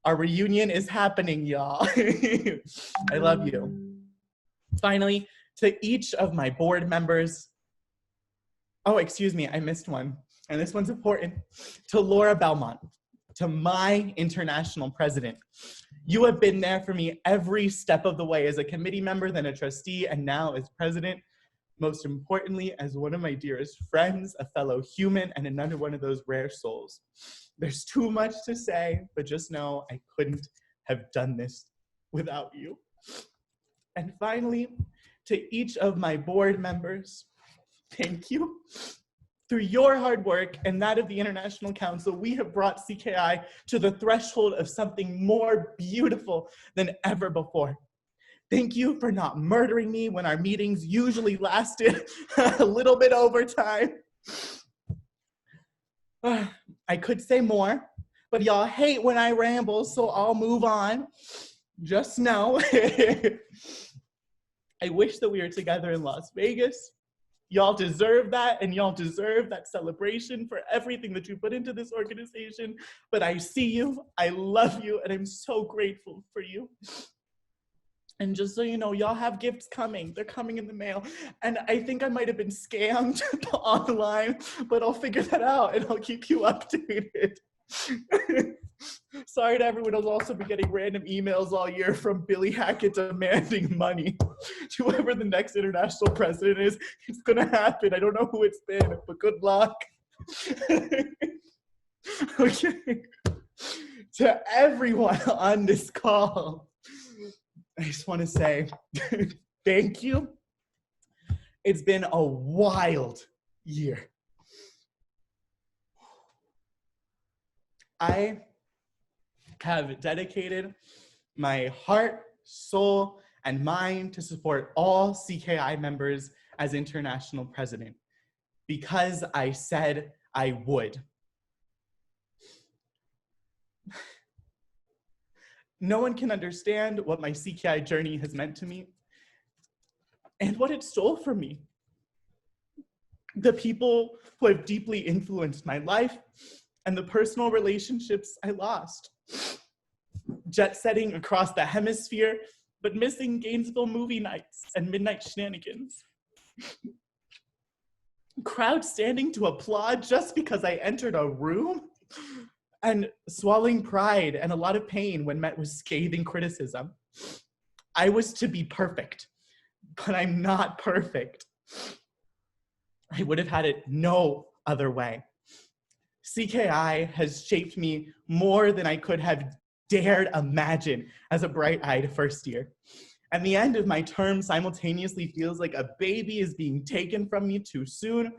Our reunion is happening, y'all. I love you. Finally, to each of my board members, oh, excuse me, I missed one, and this one's important. To Laura Belmont, to my international president. You have been there for me every step of the way as a committee member, then a trustee, and now as president. Most importantly, as one of my dearest friends, a fellow human, and another one of those rare souls. There's too much to say, but just know I couldn't have done this without you. And finally, to each of my board members, thank you. Through your hard work and that of the International Council, we have brought CKI to the threshold of something more beautiful than ever before. Thank you for not murdering me when our meetings usually lasted a little bit over time. I could say more, but y'all hate when I ramble, so I'll move on. Just know, I wish that we were together in Las Vegas. Y'all deserve that, and y'all deserve that celebration for everything that you put into this organization. But I see you, I love you, and I'm so grateful for you. And just so you know, y'all have gifts coming. They're coming in the mail. And I think I might have been scammed online, but I'll figure that out and I'll keep you updated. Sorry to everyone who's also been getting random emails all year from Billy Hackett demanding money. To whoever the next international president is, it's gonna happen. I don't know who it's been, but good luck. Okay. To everyone on this call, I just want to say thank you. It's been a wild year. I have dedicated my heart, soul, and mind to support all CKI members as international president because I said I would. No one can understand what my CKI journey has meant to me and what it stole from me. The people who have deeply influenced my life and the personal relationships I lost. Jet setting across the hemisphere, but missing Gainesville movie nights and midnight shenanigans. Crowd standing to applaud just because I entered a room, and swallowing pride and a lot of pain when met with scathing criticism. I was to be perfect, but I'm not perfect. I would have had it no other way. CKI has shaped me more than I could have dared imagine as a bright-eyed first year. And the end of my term simultaneously feels like a baby is being taken from me too soon,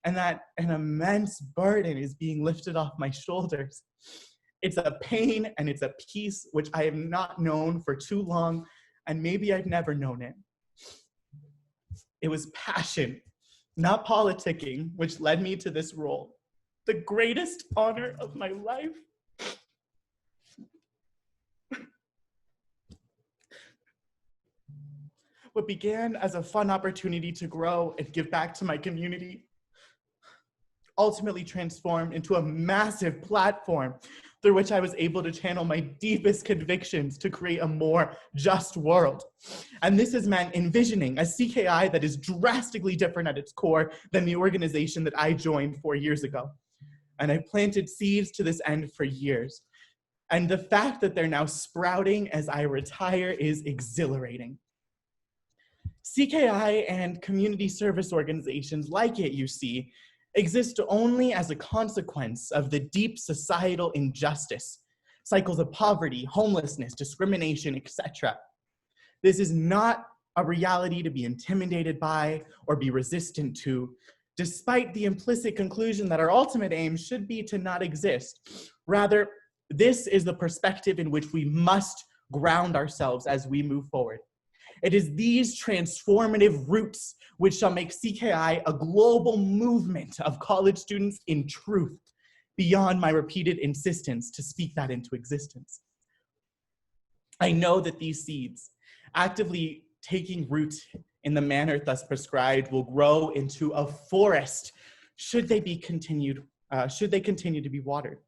and that an immense burden is being lifted off my shoulders. It's a pain and it's a peace which I have not known for too long, and maybe I've never known it. It was passion, not politicking, which led me to this role. The greatest honor of my life. What began as a fun opportunity to grow and give back to my community ultimately transformed into a massive platform through which I was able to channel my deepest convictions to create a more just world. And this has meant envisioning a CKI that is drastically different at its core than the organization that I joined 4 years ago. And I've planted seeds to this end for years. And the fact that they're now sprouting as I retire is exhilarating. CKI and community service organizations like it, you see, exist only as a consequence of the deep societal injustice cycles of poverty, homelessness, discrimination, etc. This is not a reality to be intimidated by or be resistant to, despite the implicit conclusion that our ultimate aim should be to not exist. Rather, this is the perspective in which we must ground ourselves as we move forward. It is these transformative roots which shall make CKI a global movement of college students in truth, beyond my repeated insistence to speak that into existence. I know that these seeds, actively taking root in the manner thus prescribed, will grow into a forest should they continue to be watered.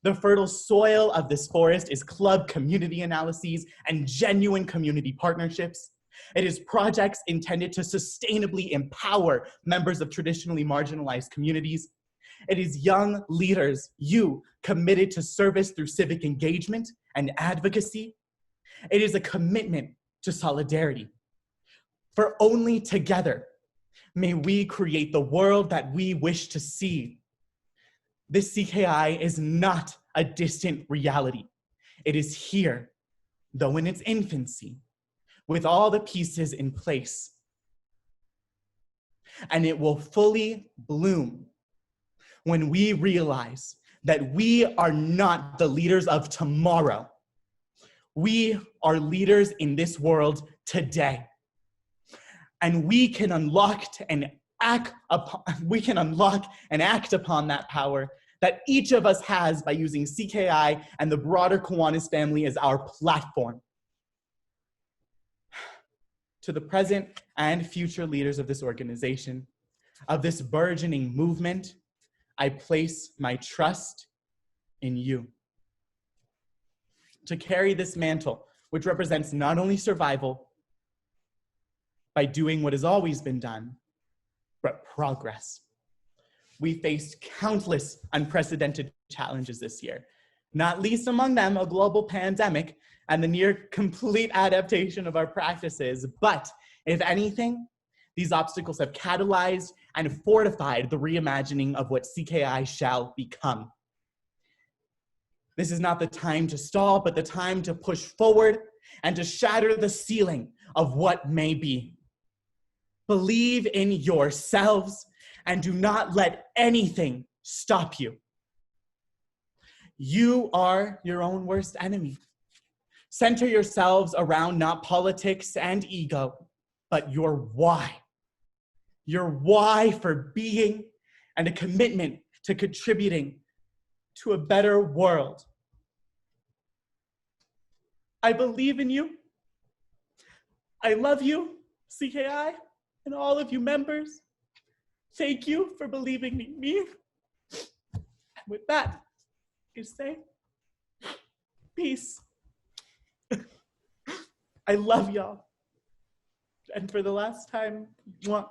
The fertile soil of this forest is club community analyses and genuine community partnerships. It is projects intended to sustainably empower members of traditionally marginalized communities. It is young leaders, you, committed to service through civic engagement and advocacy. It is a commitment to solidarity. For only together may we create the world that we wish to see. This CKI is not a distant reality. It is here, though in its infancy, with all the pieces in place. And it will fully bloom when we realize that we are not the leaders of tomorrow. We are leaders in this world today. And we can unlock and act upon that power that each of us has by using CKI and the broader Kiwanis family as our platform. To the present and future leaders of this organization, of this burgeoning movement, I place my trust in you. To carry this mantle, which represents not only survival, by doing what has always been done, but progress. We faced countless unprecedented challenges this year, not least among them a global pandemic and the near complete adaptation of our practices. But if anything, these obstacles have catalyzed and fortified the reimagining of what CKI shall become. This is not the time to stall, but the time to push forward and to shatter the ceiling of what may be. Believe in yourselves and do not let anything stop you. You are your own worst enemy. Center yourselves around not politics and ego, but your why. Your why for being and a commitment to contributing to a better world. I believe in you. I love you, CKI, and all of you members. Thank you for believing in me. And with that, I say, peace. I love y'all. And for the last time, mwah.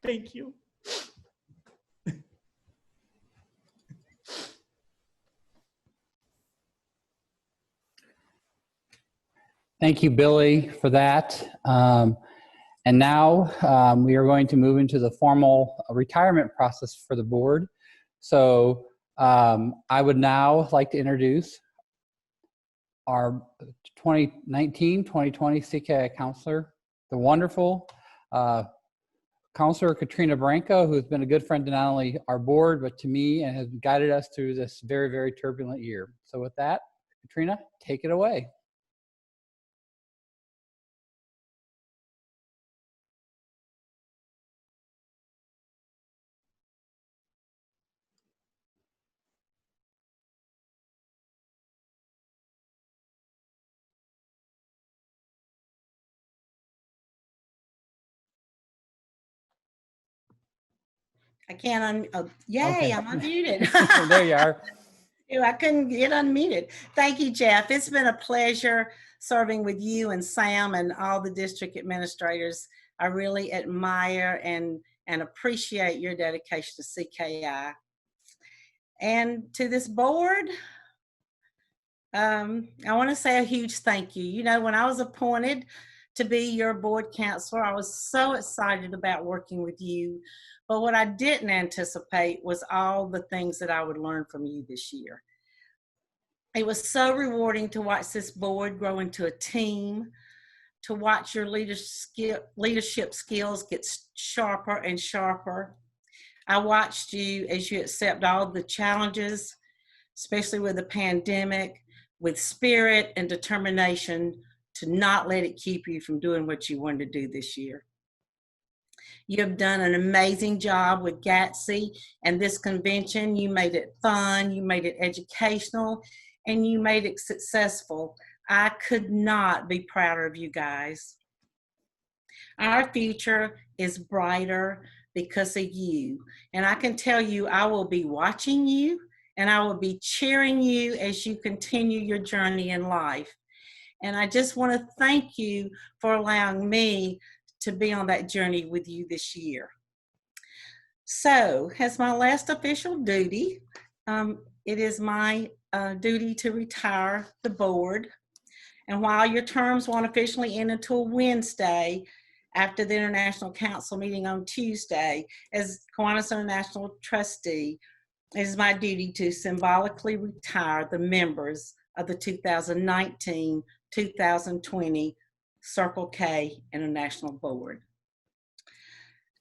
Thank you. Thank you, Billy, for that. And now we are going to move into the formal retirement process for the board. So I would now like to introduce our 2019-2020 CKI counselor, the wonderful Counselor Katrina Branco, who has been a good friend to not only our board, but to me, and has guided us through this very, very turbulent year. So with that, Katrina, take it away. I can't yay, Okay. I'm unmuted. There you are. Ew, I couldn't get unmuted. Thank you, Jeff. It's been a pleasure serving with you and Sam and all the district administrators. I really admire and appreciate your dedication to CKI. And to this board, I want to say a huge thank you. You know, when I was appointed to be your board counselor, I was so excited about working with you. But what I didn't anticipate was all the things that I would learn from you this year. It was so rewarding to watch this board grow into a team, to watch your leadership skills get sharper and sharper. I watched you as you accept all the challenges, especially with the pandemic, with spirit and determination to not let it keep you from doing what you wanted to do this year. You have done an amazing job with GATSI and this convention. You made it fun, you made it educational, and you made it successful. I could not be prouder of you guys. Our future is brighter because of you. And I can tell you, I will be watching you and I will be cheering you as you continue your journey in life. And I just want to thank you for allowing me to be on that journey with you this year. So, as my last official duty, it is my duty to retire the board. And while your terms won't officially end until Wednesday, after the International Council meeting on Tuesday, as Kiwanis International trustee, it is my duty to symbolically retire the members of the 2019-2020 Circle K International Board.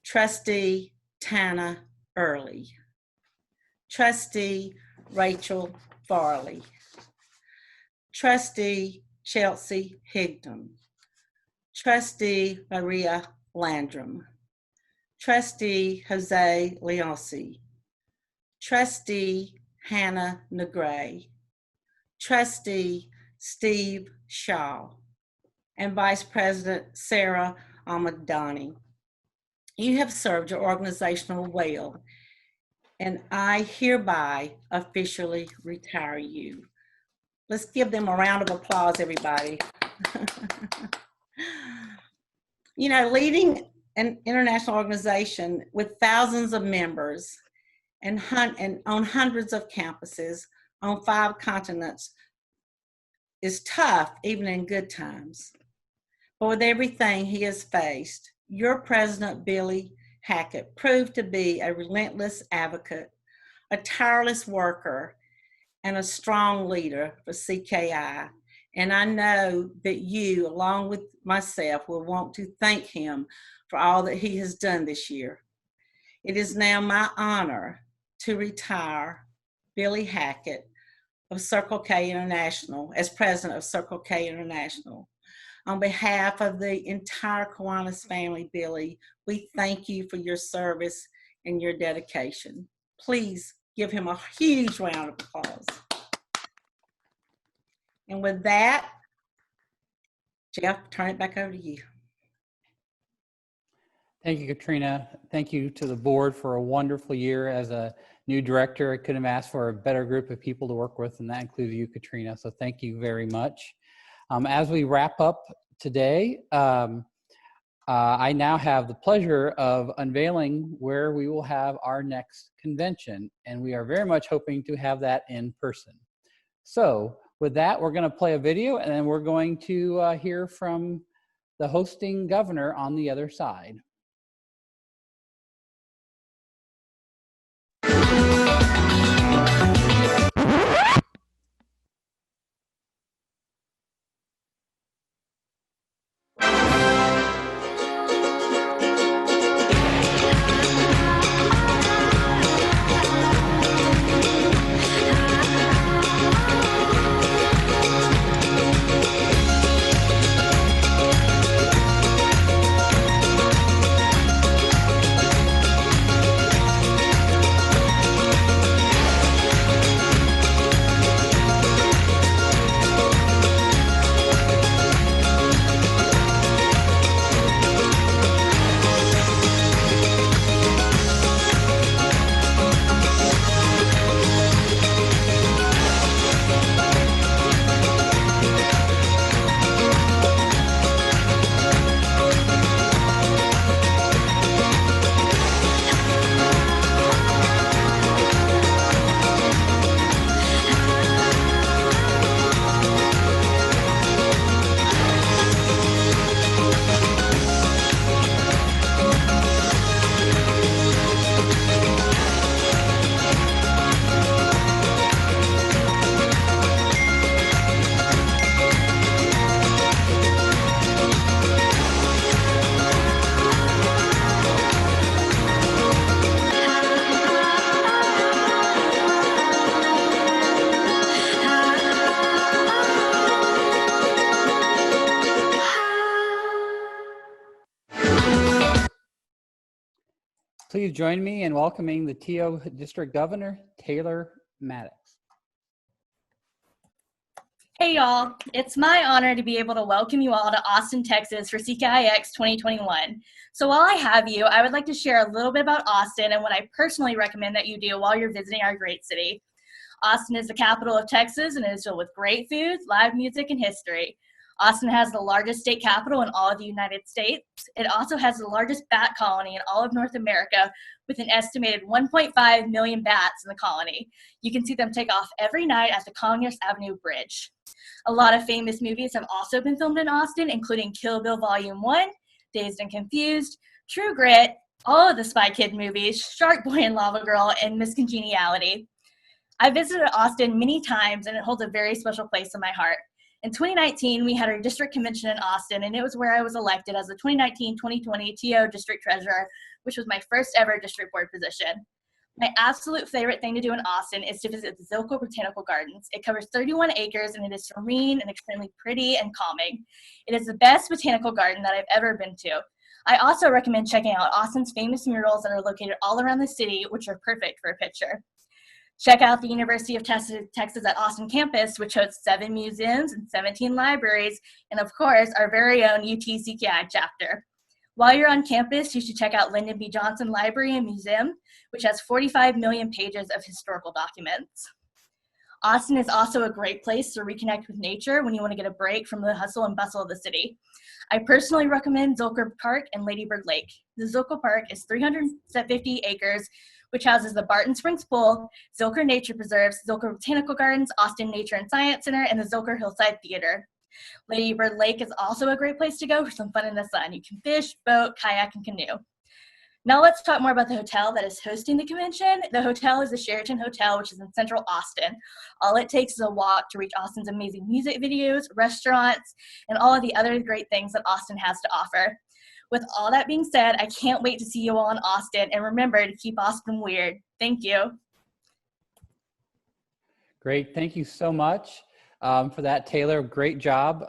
Trustee Tana Early. Trustee Rachel Farley. Trustee Chelsea Higdon. Trustee Maria Landrum. Trustee Jose Leonci. Trustee Hannah Negray. Trustee Steve Shaw. And Vice President Sarah Amadani. You have served your organizational well, and I hereby officially retire you. Let's give them a round of applause, everybody. You know, leading an international organization with thousands of members and on hundreds of campuses on 5 continents is tough, even in good times. But with everything he has faced, your president, Billy Hackett, proved to be a relentless advocate, a tireless worker, and a strong leader for CKI. And I know that you, along with myself, will want to thank him for all that he has done this year. It is now my honor to retire Billy Hackett of Circle K International as president of Circle K International. On behalf of the entire Kiwanis family, Billy, we thank you for your service and your dedication. Please give him a huge round of applause. And with that, Jeff, turn it back over to you. Thank you, Katrina. Thank you to the board for a wonderful year as a new director. I couldn't have asked for a better group of people to work with, and that includes you, Katrina. So thank you very much. As we wrap up today, I now have the pleasure of unveiling where we will have our next convention, and we are very much hoping to have that in person. So with that, we're going to play a video, and then we're going to hear from the hosting governor on the other side. Please join me in welcoming the TO District Governor, Taylor Maddox. Hey y'all, it's my honor to be able to welcome you all to Austin, Texas for CKIX 2021. So while I have you, I would like to share a little bit about Austin and what I personally recommend that you do while you're visiting our great city. Austin is the capital of Texas and is filled with great food, live music, and history. Austin has the largest state capitol in all of the United States. It also has the largest bat colony in all of North America, with an estimated 1.5 million bats in the colony. You can see them take off every night at the Congress Avenue Bridge. A lot of famous movies have also been filmed in Austin, including Kill Bill Volume 1, Dazed and Confused, True Grit, all of the Spy Kid movies, Shark Boy and Lava Girl, and Miss Congeniality. I visited Austin many times, and it holds a very special place in my heart. In 2019, we had our district convention in Austin, and it was where I was elected as the 2019-2020 TO District Treasurer, which was my first ever district board position. My absolute favorite thing to do in Austin is to visit the Zilker Botanical Gardens. It covers 31 acres, and it is serene and extremely pretty and calming. It is the best botanical garden that I've ever been to. I also recommend checking out Austin's famous murals that are located all around the city, which are perfect for a picture. Check out the University of Texas at Austin campus, which hosts 7 museums and 17 libraries, and of course, our very own UT CKI chapter. While you're on campus, you should check out Lyndon B. Johnson Library and Museum, which has 45 million pages of historical documents. Austin is also a great place to reconnect with nature when you want to get a break from the hustle and bustle of the city. I personally recommend Zilker Park and Lady Bird Lake. The Zilker Park is 350 acres, which houses the Barton Springs Pool, Zilker Nature Preserves, Zilker Botanical Gardens, Austin Nature and Science Center, and the Zilker Hillside Theater. Lady Bird Lake is also a great place to go for some fun in the sun. You can fish, boat, kayak, and canoe. Now let's talk more about the hotel that is hosting the convention. The hotel is the Sheraton Hotel, which is in central Austin. All it takes is a walk to reach Austin's amazing music videos, restaurants, and all of the other great things that Austin has to offer. With all that being said, I can't wait to see you all in Austin, and remember to keep Austin weird. Thank you. Great, thank you so much for that, Taylor. Great job.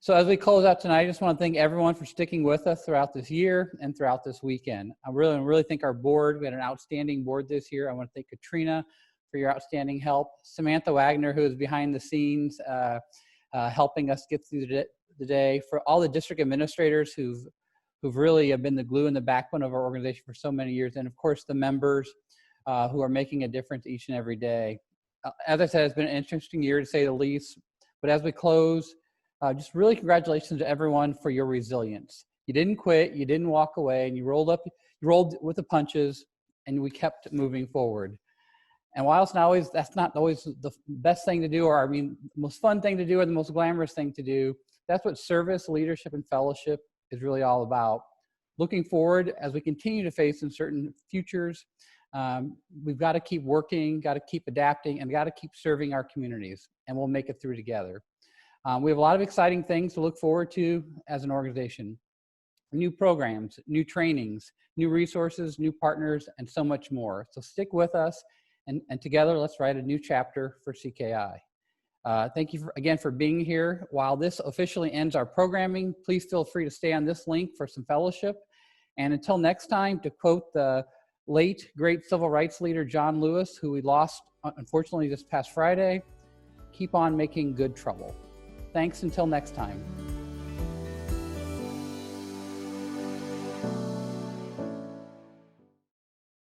So as we close out tonight, I just want to thank everyone for sticking with us throughout this year and throughout this weekend. I really thank our board. We had an outstanding board this year. I want to thank Katrina for your outstanding help, Samantha Wagner, who is behind the scenes helping us get through the day, for all the district administrators who've really been the glue and the backbone of our organization for so many years, and of course the members who are making a difference each and every day. As I said, it's been an interesting year to say the least, but as we close, just really congratulations to everyone for your resilience. You didn't quit, you didn't walk away, and you rolled with the punches, and we kept moving forward. And while that's not always the best thing to do, or the most fun thing to do, or the most glamorous thing to do, that's what service, leadership, and fellowship is really all about. Looking forward, as we continue to face uncertain futures, we've got to keep working, got to keep adapting, and got to keep serving our communities, and we'll make it through together. We have a lot of exciting things to look forward to as an organization. New programs, new trainings, new resources, new partners, and so much more. So stick with us, and together let's write a new chapter for CKI. Thank you again for being here. While this officially ends our programming, please feel free to stay on this link for some fellowship. And until next time, to quote the late, great civil rights leader John Lewis, who we lost unfortunately this past Friday, keep on making good trouble. Thanks until next time.